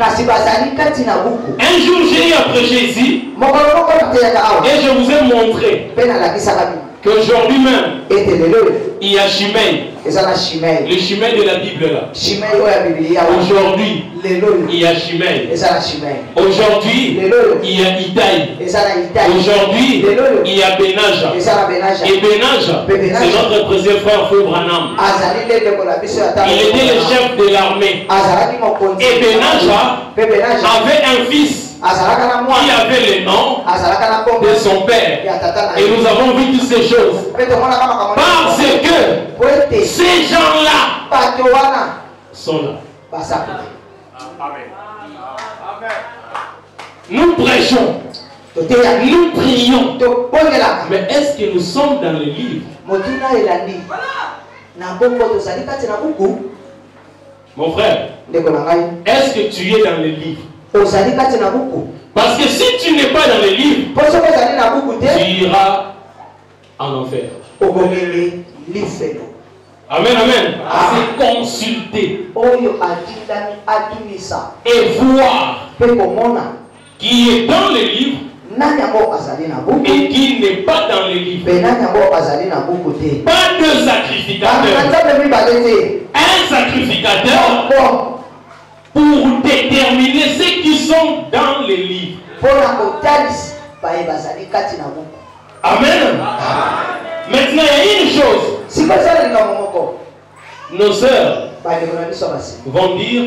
Un jour, j'ai eu à prêcher ici, et je vous ai montré qu'aujourd'hui même, il y a Shimei, le Shimei de la Bible là. Aujourd'hui, il y a Shimei. Aujourd'hui, il y a Itaï. Aujourd'hui, il y a Benaja. Et Benaja, c'est notre précieux frère Feu Branham. Il était le chef de l'armée. Et Benaja avait un fils qui avait le nom de son père. Et nous avons vu toutes ces choses. Parce que ces gens-là sont là. Nous prêchons, nous prions, mais est-ce que nous sommes dans le livre? Mon frère, est-ce que tu es dans le livre? Parce que si tu n'es pas dans le livre, tu iras en enfer. Amen, amen. C'est consulter et voir qui est dans le livre et qui n'est pas dans le livre. Pas de sacrificateur. Un sacrificateur pour déterminer ceux qui sont dans les livres. Amen. Maintenant, il y a une chose. Nos sœurs vont dire,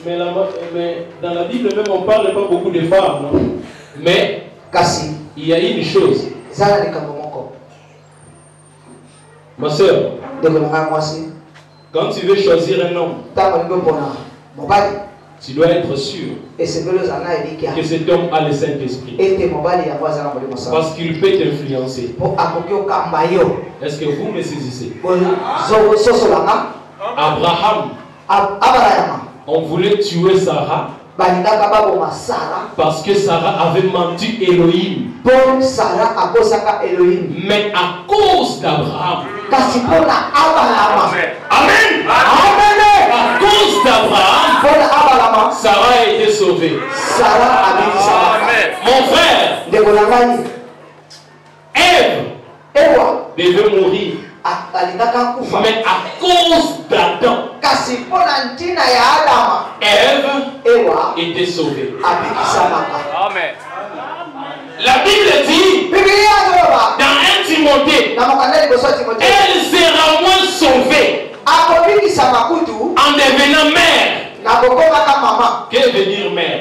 mais dans la Bible même on parle pas beaucoup de femmes, non? Mais il y a une chose. Ma sœur, quand tu veux choisir un homme, tu dois être sûr que cet homme a le Saint-Esprit. Parce qu'il peut t'influencer. Est-ce que vous me saisissez? Abraham, on voulait tuer Sarah parce que Sarah avait menti Elohim. Mais à cause d'Abraham, Amen. À cause d'Abraham, Sarah a été sauvée. Mon frère, Ève devait mourir. Mais à cause d'Adam, Ève était sauvée. elle sera moins sauvée en devenant mère. Que veut dire mère?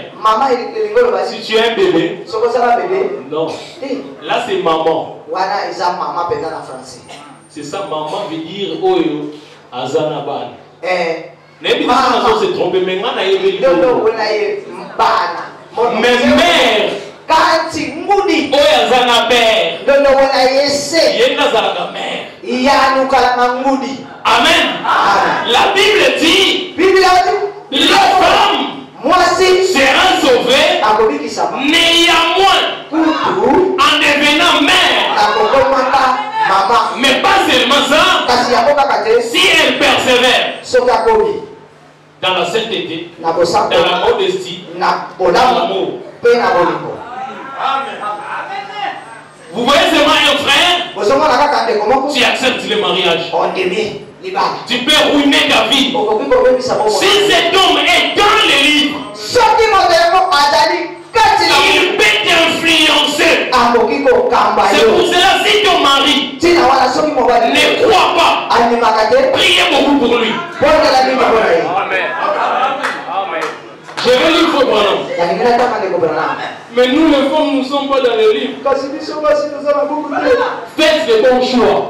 Si tu es un bébé, non. Là c'est maman. C'est ça, maman veut dire Oyo Azanaban. Les gens se trompent, mais mère. Oyo Azanabère. Amen. La Bible dit la femme sera sauvée néanmoins en devenant mère. Mais pas seulement ça, si elle persévère dans la sainteté, dans la modestie, dans l'amour. Vous voyez seulement un frère, tu acceptes le mariage. Tu peux ruiner ta vie. Si cet homme est dans les livres, il peut t'influencer. C'est pour cela, si ton mari ne croit pas, priez beaucoup pour lui. Amen. Je vais lire Faux Branham. Mais nous, les femmes, nous ne sommes pas dans les livres. Faites les bons choix.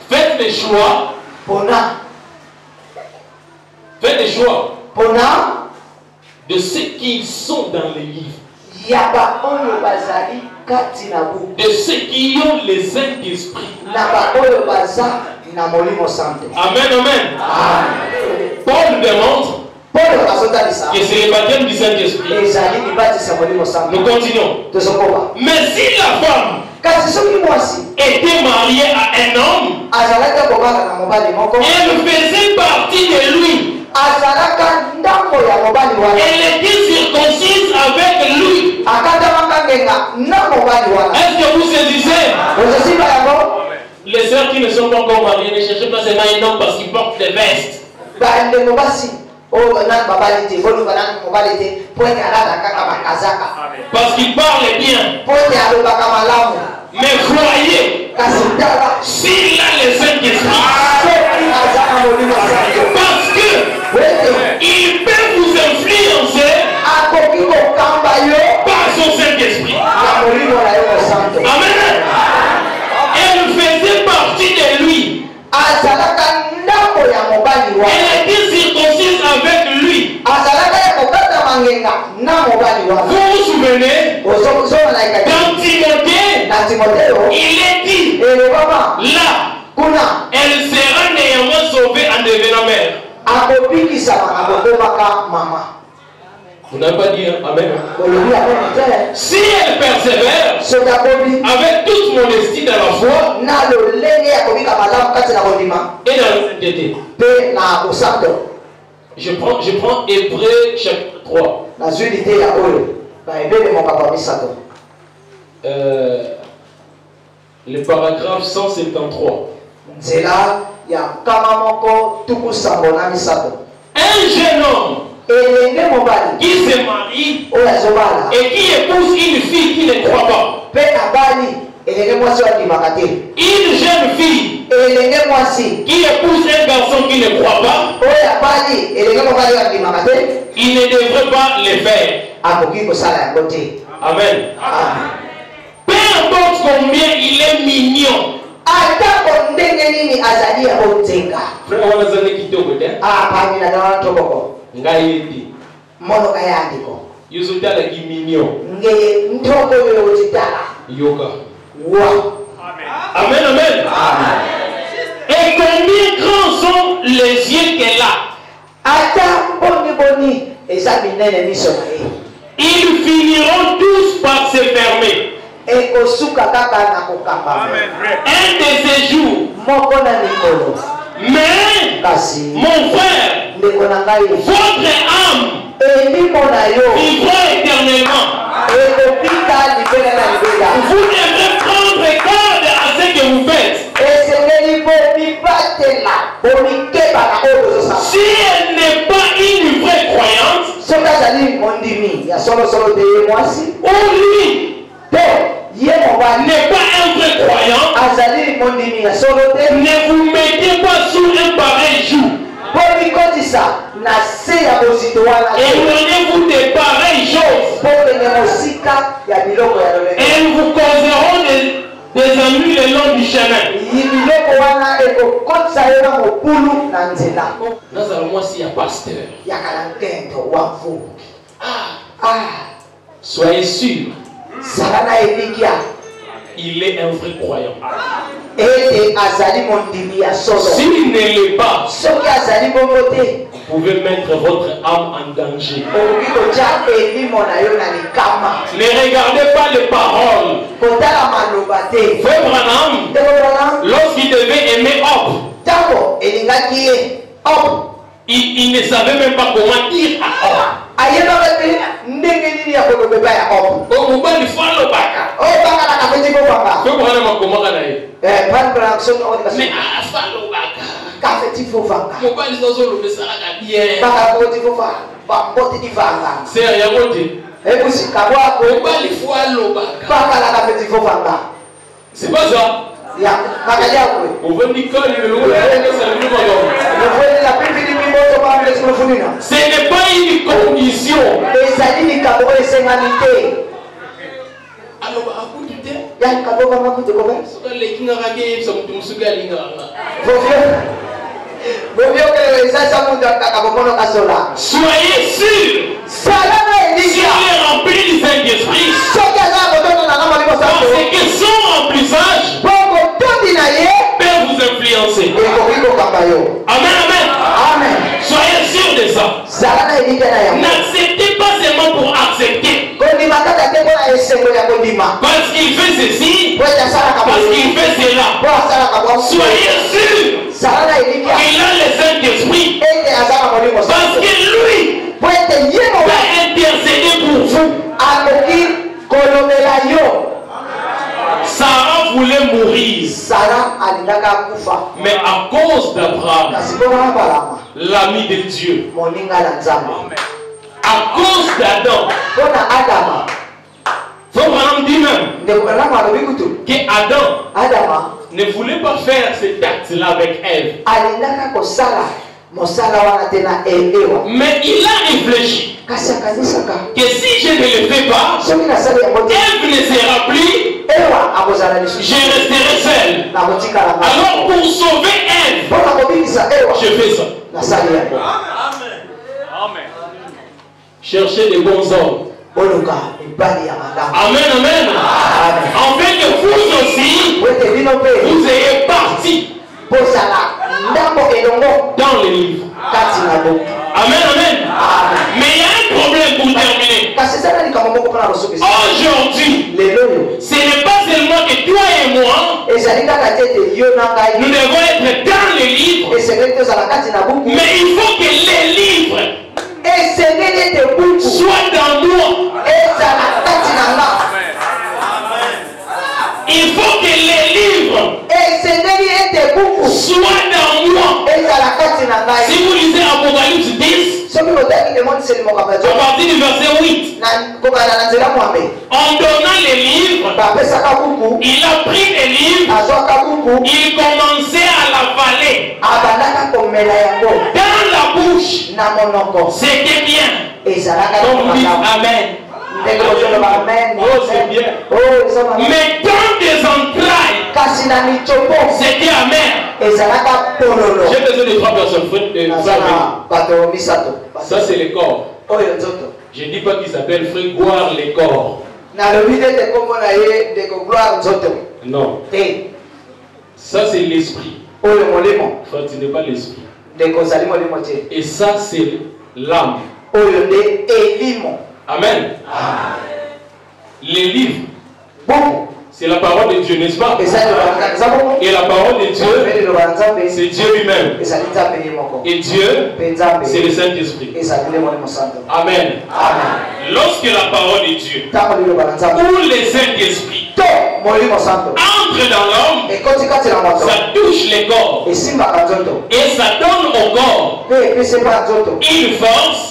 Faites les choix. Faites des choix de ceux qui sont dans les livres. De ceux qui ont les Saint-Esprit. Amen, amen. Paul démontre que c'est le baptême du Saint-Esprit. Nous continuons. Mais si la femme était mariée à un homme, elle faisait partie de lui. Elle était circoncise avec lui. Est-ce que vous saisissez? Les sœurs qui ne sont pas encore mariées ne cherchent pas seulement un homme parce qu'il porte des vestes. Parce qu'il parle bien. Mais croyez, s'il a le Saint-Esprit, parce que il peut vous influencer par son Saint-Esprit. Amen. Elle faisait partie de lui. Elle était circoncise avec lui. Vous vous souvenez, dans Timothée, il est dit là, elle sera néanmoins sauvée en devenant mère. Vous n'avez pas dit amen. Si elle persévère avec toute modestie dans la foi et dans la sainteté. Je prends Hébreux chapitre 3. Le paragraphe 173. Un jeune homme qui se marie et qui épouse une fille qui ne croit pas. Une jeune fille qui épouse un garçon qui ne croit pas, il ne devrait pas le faire. Amen. Peu importe combien il est mignon. Amen, amen. Et combien grands sont les yeux qu'elle a? Ils finiront tous par se fermer. Un de ces jours. Mais, mon frère, votre âme vivra éternellement. Vous devrez prendre garde à ce que vous faites. Si elle n'est pas une vraie croyante, ou lui, n'est pas un vrai croyant, ne vous mettez pas sur un pareil joug. Éloignez-vous des pareilles choses. Et vous causeront des ennuis le long du chemin. Moi, s'il y a pasteur. Soyez sûr. Il est un vrai croyant. S'il ne l'est pas, vous pouvez mettre votre âme en danger. Ne regardez pas les paroles. Frère Branham, lorsqu'il devait aimer Hop, il ne savait même pas comment dire à Hop. C'est pas ça. Ce n'est pas une condition. Soyez sûr. Si on est rempli du Saint-Esprit, parce que son remplissage peut vous influencer. Amen, amen. Soyez sûr de ça. N'acceptez pas seulement pour accepter. Parce qu'il fait ceci, parce qu'il fait cela. Soyez sûr qu'il a le Saint-Esprit. Parce que lui va intercéder pour vous. Sarah voulait mourir. Mais à cause d'Abraham, l'ami de Dieu, à cause d'Adam, Abraham dit même que Adam ne voulait pas faire cet acte-là avec Ève. Mais il a réfléchi que si je ne le fais pas, Ève ne sera plus, je resterai seul. Alors pour sauver Ève, je fais ça. Amen. Cherchez des bons hommes. Amen, amen. Afin que vous aussi, vous ayez parti dans les livres. Amen, amen. Mais il y a un problème pour terminer. Aujourd'hui, ce n'est pas seulement que toi et moi, nous devons être dans les livres, mais il faut que les livres soient dans moi. Il faut que les livres soient dans moi. Si vous lisez Apocalypse 10, à partir du verset 8, en donnant les livres, il a pris les livres, il commençait à l'avaler dans la bouche. C'était bien. Donc vous dites Amen. Oh, c'est bien. Mais dans des entrailles, c'était amer. J'ai besoin de 3 personnes. Ça, c'est le corps. Je ne dis pas qu'il s'appelle frère Gloire les corps. Non. Ça, c'est l'esprit. Frère, tu n'es pas l'esprit. Et ça, c'est l'âme. Amen. Les livres, c'est la parole de Dieu, n'est-ce pas? Et la parole de Dieu, c'est Dieu lui-même. Et Dieu, c'est le Saint-Esprit. Amen. Lorsque la parole de Dieu ou le Saint-Esprit entre dans l'homme, ça touche le corps et ça donne au corps une force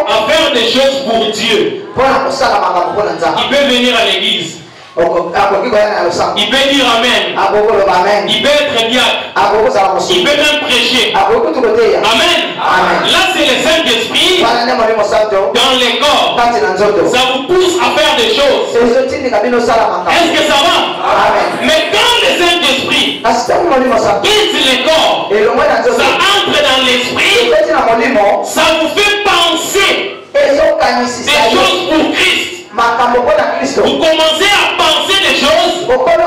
à faire des choses pour Dieu. Il peut venir à l'église, Il peut dire Amen. Il peut être diacre. Il peut même prêcher. Amen. Là, c'est le Saint-Esprit dans les corps. Ça vous pousse à faire des choses. Est-ce que ça va? Mais quand le Saint-Esprit quitte les corps, ça entre dans l'esprit, ça vous fait penser des choses pour Christ. Vous commencez à penser des choses pour Christ.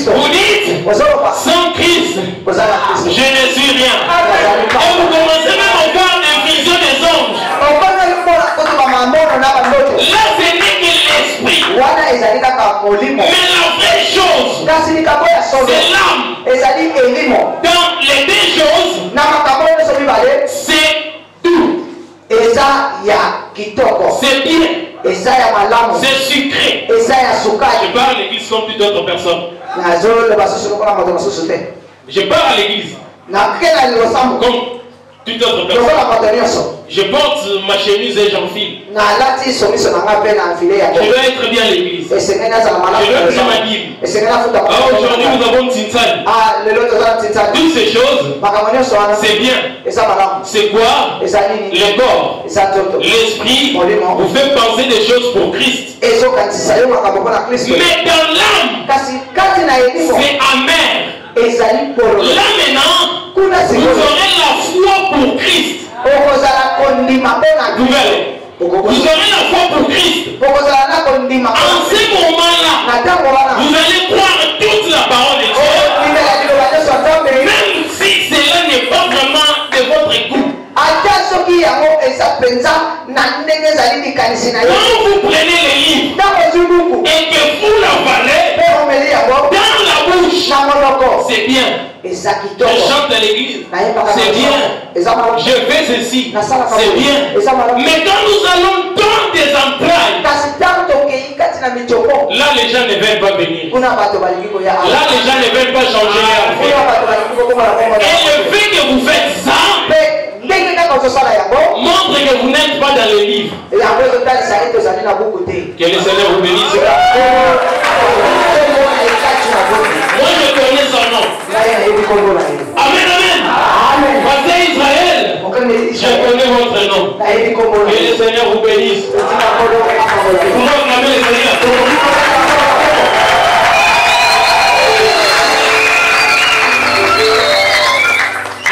Vous dites, sans Christ, je ne suis rien. Et vous commencez même à voir des visions des anges. Là, ce n'est que l'esprit. Mais la vraie chose, c'est l'âme. Dans les deux choses, c'est tout. C'est bien. C'est sucré. Je parle à l'église comme toute autre personne. Je parle à l'église comme toute autre personne. Je porte ma chemise et j'enfile. Je dois être bien à l'église. Je dois être ma Bible. Aujourd'hui, nous avons Tinsan. Toutes ces choses, c'est bien. C'est quoi? Le corps, l'esprit vous fait penser des choses pour Christ. Mais dans l'âme, c'est amer. Là maintenant, vous aurez la foi pour Christ. Vous aurez la foi pour Christ. En ce moment-là, vous allez croire toute la parole de Dieu, même si cela n'est pas vraiment de votre goût. Quand vous prenez les livres et que vous l'avalez dans la bouche, c'est bien. Je chante à l'église, c'est bien. Je fais ceci, c'est bien. Mais quand nous allons dans des entrailles, là les gens ne veulent pas venir. Là les gens ne veulent pas changer leur vie. Et le fait que vous faites ça montre que vous n'êtes pas dans les livres. Que le Seigneur vous bénisse. Moi je connais son nom. Amen, amen. Pasteur Israël, je connais votre nom. Que le Seigneur vous bénisse. Vous m'acclamez le Seigneur.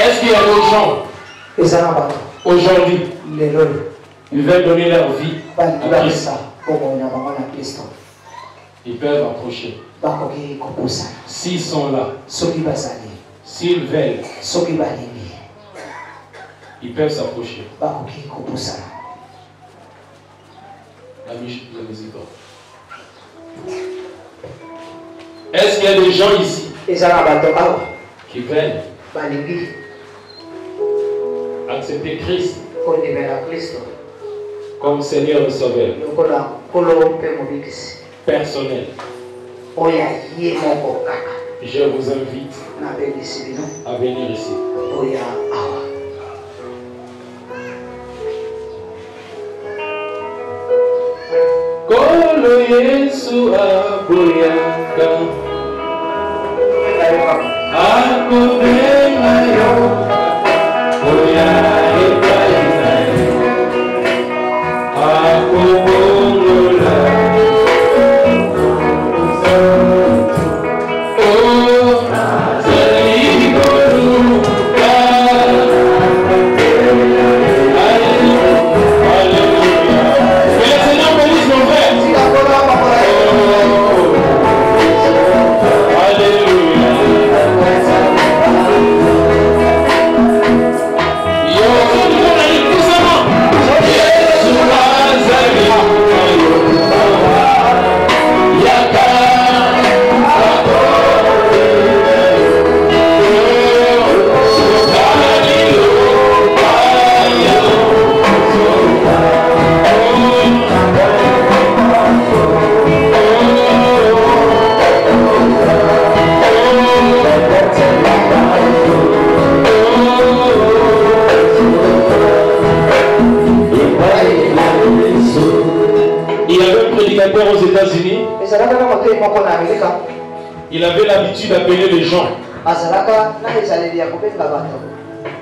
Est-ce qu'il y a d'autres gens aujourd'hui, ils veulent donner leur vie à Christ? Ils peuvent approcher. S'ils sont là, s'ils veulent, ils peuvent s'approcher. La musique. Est-ce qu'il y a des gens ici qui veulent accepter Christ comme Seigneur et Sauveur personnel? Je vous invite à venir ici. Kolo Yesu aboyaka akobema yo oya epai na yo akobongola prédicateur aux États-Unis. Il avait l'habitude d'appeler les gens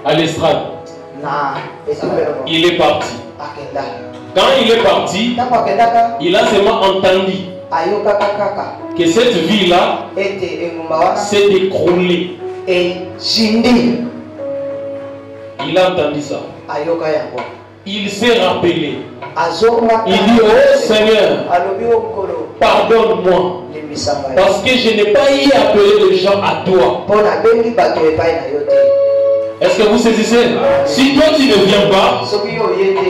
à l'estrade. Il est parti. Quand il est parti, il a seulement entendu que cette vie-là s'est écroulée. Il a entendu ça. Il s'est rappelé. Il dit, oh Seigneur, pardonne-moi, parce que je n'ai pas eu à appeler les gens à toi. Est-ce que vous saisissez? Si toi tu ne viens pas,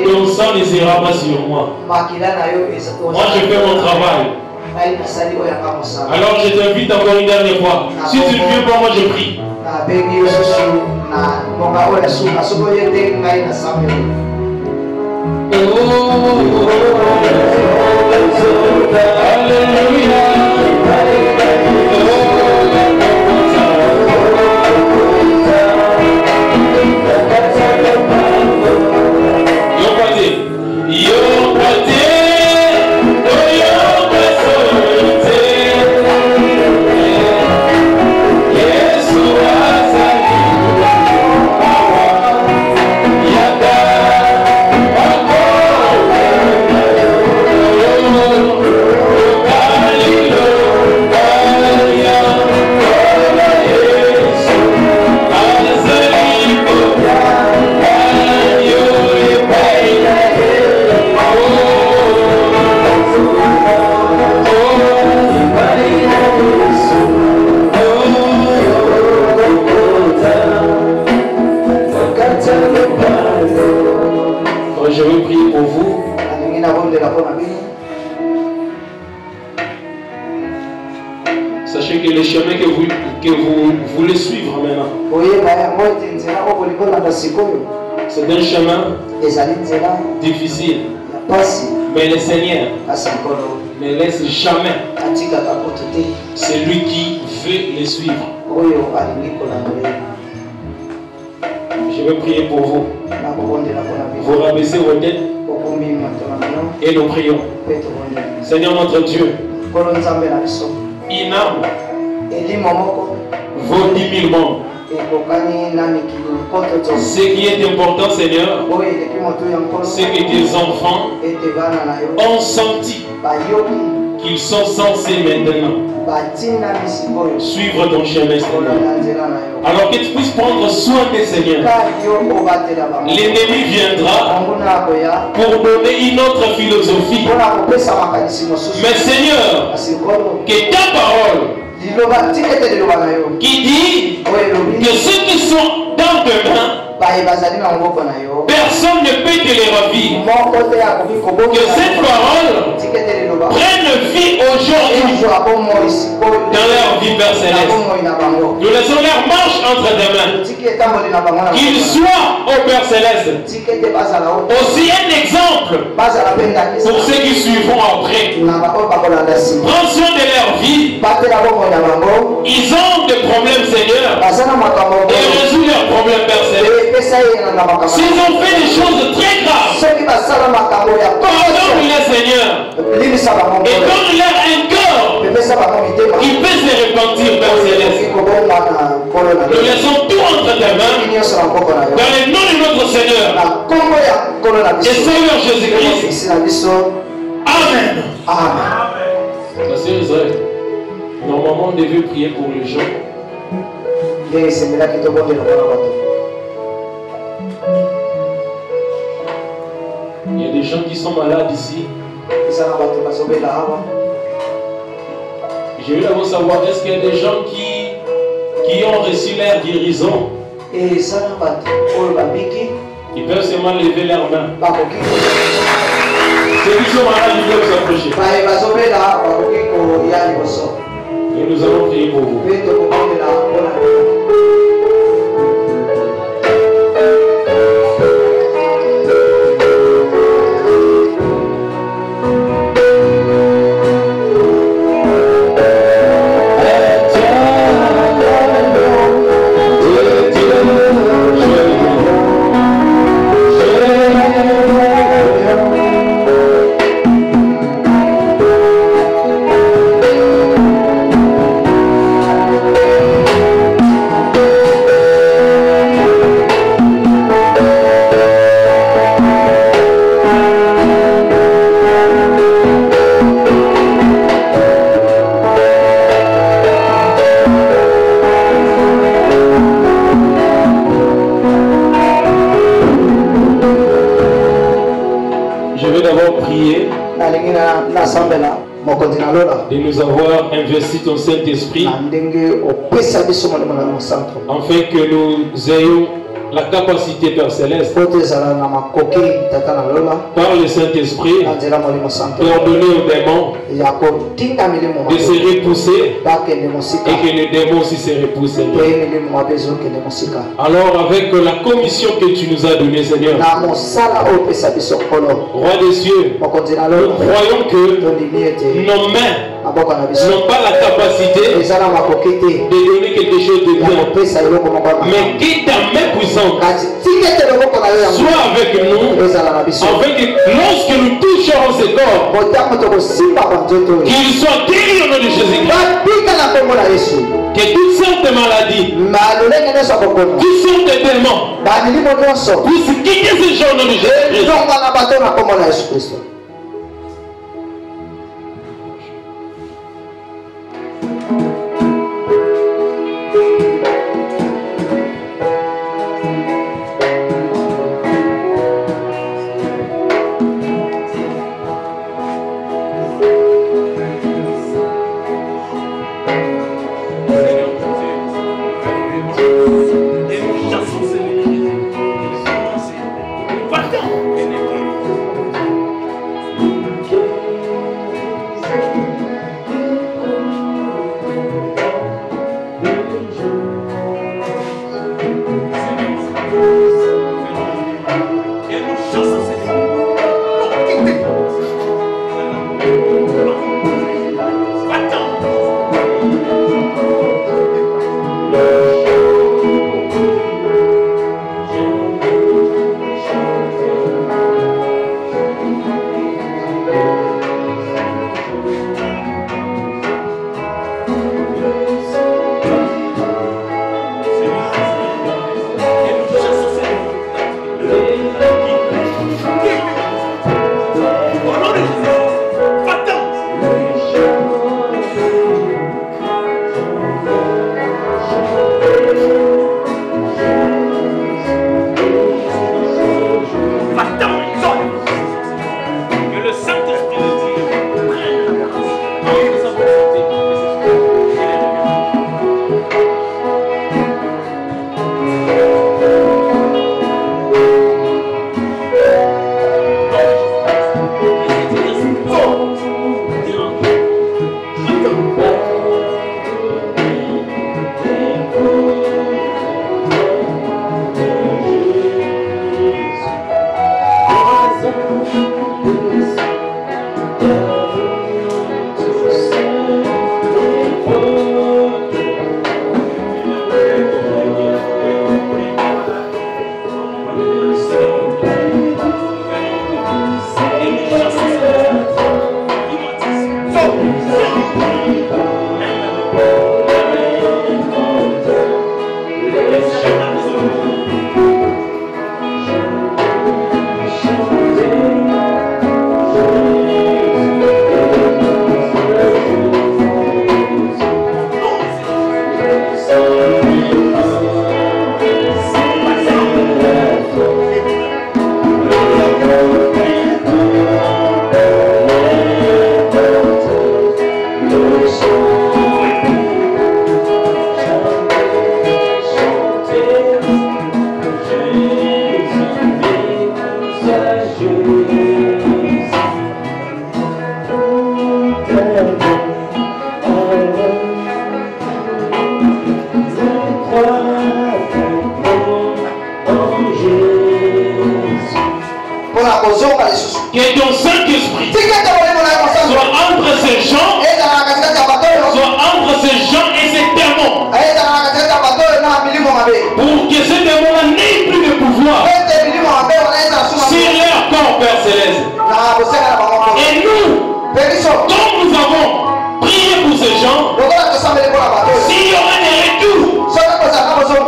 ton sang ne sera pas sur moi. Moi je fais mon travail. Alors je t'invite encore une dernière fois. Si tu ne viens pas, moi je prie. Je veux prier pour vous. Sachez que le chemin que vous voulez suivre maintenant, c'est un chemin difficile. Mais le Seigneur ne laisse jamais celui qui veut le suivre. Je veux prier pour vous. Vous rabaissez vos têtes et nous prions. Seigneur notre Dieu, une âme vaut 10 000 membres. Ce qui est important, Seigneur, c'est que tes enfants ont senti qu'ils sont censés maintenant suivre ton chemin, Seigneur. Alors que tu puisses prendre soin des Seigneurs. L'ennemi viendra pour donner une autre philosophie. Mais Seigneur, que ta parole qui dit que ceux qui sont dans tes mains, personne ne peut te les revivre. Que cette parole prenne vie aujourd'hui dans leur vie, Père Céleste. Nous laissons leur marche entre tes mains. Qu'ils soient, ô Père Céleste, aussi un exemple pour ceux qui suivront après. Prends soin de leur vie. Ils ont des problèmes, Seigneur, et résous leurs problèmes, Père Céleste. S'ils ont fait des choses très graves, pardonne-les, Seigneur, et donne-leur un cœur qui peut se repentir, Père Céleste. Nous laissons tout entre tes mains, dans le nom de notre Seigneur et Seigneur Jésus-Christ. Amen. Amen. Sœur Israël, normalement on devait prier pour les gens. Il y a des gens qui sont malades ici. Je veux d'abord savoir, est-ce qu'il y a des gens qui ont reçu leur guérison? Ils peuvent seulement lever leurs mains. Ceux qui sont malades, ils peuvent s'approcher. Et nous allons prier pour vous. prier de nous avoir investi ton Saint-Esprit afin que nous ayons la capacité, Père Céleste, par le Saint-Esprit, d'ordonner aux démons de se repousser et que les démons aussi se repoussent, Seigneur. Alors, avec la commission que tu nous as donnée, Seigneur, Roi des cieux, nous croyons que nos mains n'ont pas la capacité de donner quelque chose de bien, mais que ta main puissante soit avec nous, afin que lorsque nous toucherons ce corps, qu'il soit guéri au nom de Jésus-Christ. Que toutes sortes de maladies, toutes sortes de démons puissent quitter ce genre au nom de Jésus-Christ. Que ton Saint-Esprit soit entre ces gens, soit entre ces gens et ces démons, pour que ces démons n'aient plus de pouvoir sur leur corps, Père Céleste. Et nous, comme nous avons prié pour ces gens, s'il y aura des retours,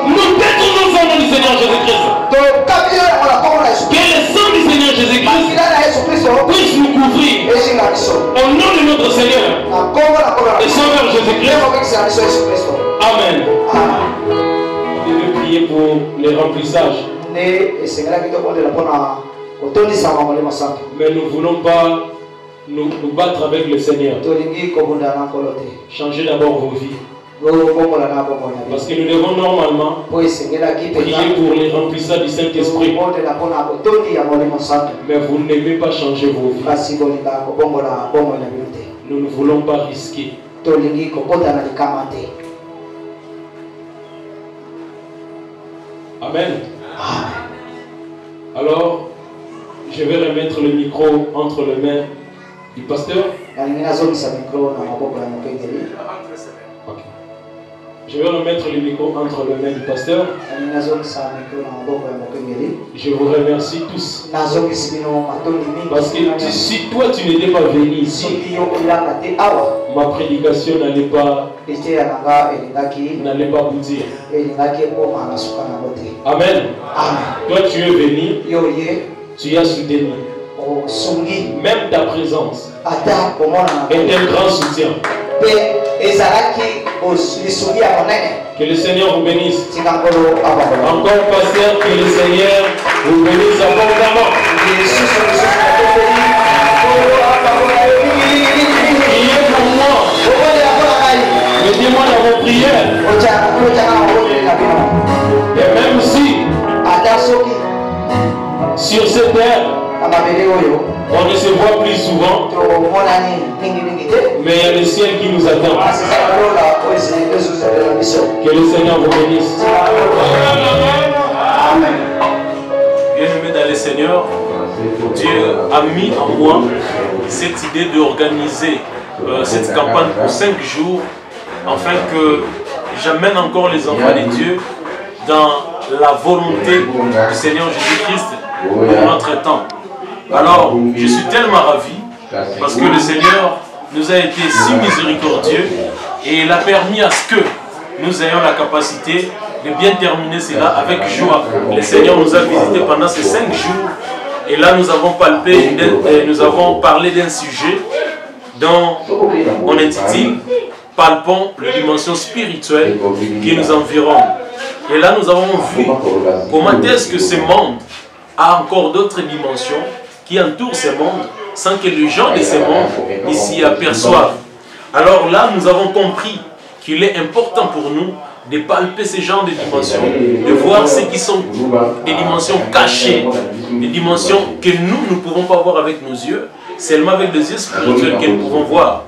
nous détournons au nom du Seigneur Jésus-Christ. Que le sang du Seigneur Jésus-Christ puisse nous couvrir au nom de notre Seigneur et Sauveur Jésus-Christ. Amen. On devait prier pour les remplissages. Mais nous ne voulons pas nous battre avec le Seigneur. Changez d'abord vos vies. Parce que nous devons normalement prier pour les remplissage du Saint-Esprit. Mais vous n'aimez pas changer vos vies. Nous ne voulons pas risquer. Amen. Alors, je vais remettre le micro entre les mains du pasteur. Okay. Je vais remettre le micro entre les mains du pasteur. Je vous remercie tous. Parce que si toi tu n'étais pas venu ici, ma prédication n'allait pas aboutir. Amen. Toi tu es venu, tu as soutenu. Même ta présence est un grand soutien. Que le Seigneur vous bénisse. Encore pasteur, que le Seigneur vous bénisse abondamment. Priez pour moi. Mettez-moi dans vos prières. Et même si sur cette terre on ne se voit plus souvent, mais il y a le ciel qui nous attend. Que le Seigneur vous bénisse. Amen. Bien-aimé dans le Seigneur, Dieu a mis en moi cette idée d'organiser cette campagne pour 5 jours, afin que j'amène encore les enfants de Dieu dans la volonté du Seigneur Jésus-Christ pour notre temps. Alors, je suis tellement ravi parce que le Seigneur nous a été si miséricordieux et il a permis à ce que nous ayons la capacité de bien terminer cela avec joie. Le Seigneur nous a visités pendant ces 5 jours et là nous avons parlé d'un sujet dont on intitule « Palpons les dimensions spirituelles qui nous environnent ». Et là nous avons vu comment est-ce que ce monde a encore d'autres dimensions qui entourent ce monde sans que les gens de ce monde s'y aperçoivent. Alors là, nous avons compris qu'il est important pour nous de palper ce genre de dimensions, de voir ce qui sont des dimensions cachées, des dimensions que nous ne pouvons pas voir avec nos yeux, seulement avec les yeux spirituels que nous pouvons voir.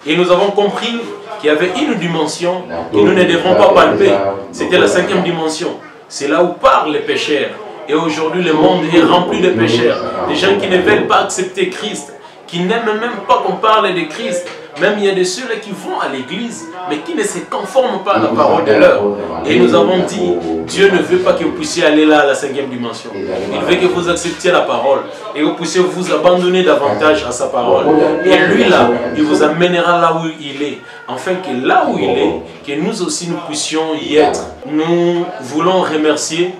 Et nous avons compris qu'il y avait une dimension que nous ne devrons pas palper. C'était la 5e dimension. C'est là où parlent les pécheurs. Et aujourd'hui, le monde est rempli de pécheurs. Des gens qui ne veulent pas accepter Christ, qui n'aiment même pas qu'on parle de Christ. Même il y a de ceux-là qui vont à l'église, mais qui ne se conforment pas à la parole de l'heure. Et nous avons dit, Dieu ne veut pas que vous puissiez aller là à la 5e dimension. Il veut que vous acceptiez la parole et que vous puissiez vous abandonner davantage à sa parole. Et lui là, il vous amènera là où il est. Afin que là où il est, que nous aussi nous puissions y être. Nous voulons remercier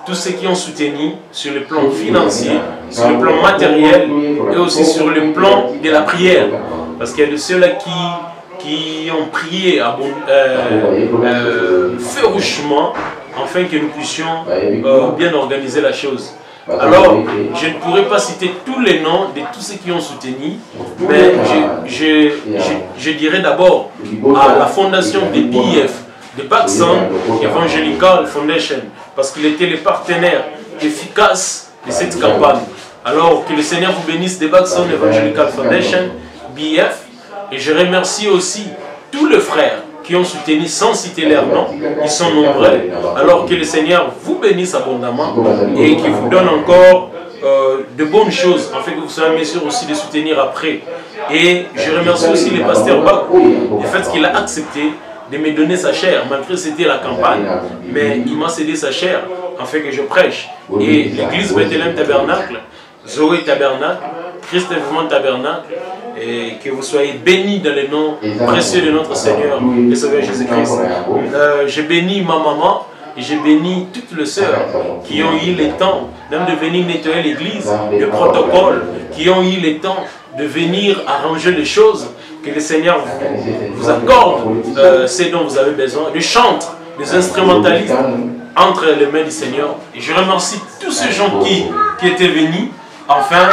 tous ceux qui ont soutenu sur le plan financier, sur le plan matériel et aussi sur le plan de la prière. Parce qu'il y a de ceux-là qui ont prié farouchement afin que nous puissions bien organiser la chose. Alors, je ne pourrais pas citer tous les noms de tous ceux qui ont soutenu, mais je dirais d'abord à la fondation des BIF, de Baxon Evangelical Foundation, parce qu'il était le partenaire efficace de cette campagne. Alors que le Seigneur vous bénisse de Baxon Evangelical Foundation, BF, et je remercie aussi tous les frères qui ont soutenu sans citer leurs noms, ils sont nombreux. Alors que le Seigneur vous bénisse abondamment et qu'il vous donne encore de bonnes choses, en fait que vous soyez bien sûr aussi de soutenir après. Et je remercie aussi le pasteur Bakou du fait qu'il a accepté de me donner sa chair, malgré que c'était la campagne, mais il m'a cédé sa chair afin que je prêche. Et l'église Bethléem Tabernacle, Zoé Tabernacle, Christ Mouvement Tabernacle, et que vous soyez bénis dans le nom précieux de notre Seigneur et Sauveur Jésus-Christ. J'ai béni ma maman et j'ai béni toutes les sœurs qui ont eu le temps même de venir nettoyer l'église, le protocole, qui ont eu le temps de venir arranger les choses. Que le Seigneur vous accorde ce dont vous avez besoin, des chantres, des instrumentalistes entre les mains du Seigneur. Et je remercie tous ces gens qui étaient venus afin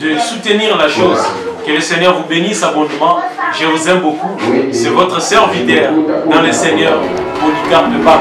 de soutenir la chose. Que le Seigneur vous bénisse abondamment. Je vous aime beaucoup. C'est votre serviteur dans le Seigneur, Polycarpe Pape.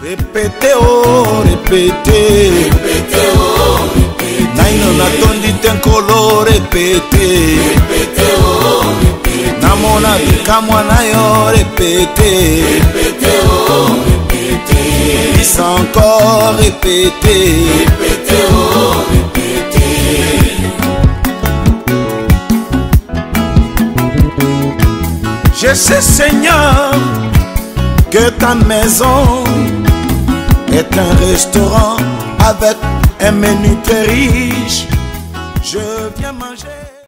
Répétez, oh, répétez. Répétez, oh, répétez. Naino natondi tenkolo, répétez. Répétez, oh, répétez. Namona bikamwa nayo, répétez. Répétez, oh, répétez. Dis encore, répétez. Répétez, oh, répétez. Je sais, Seigneur, que ta maison est un restaurant avec un menu très riche. Je viens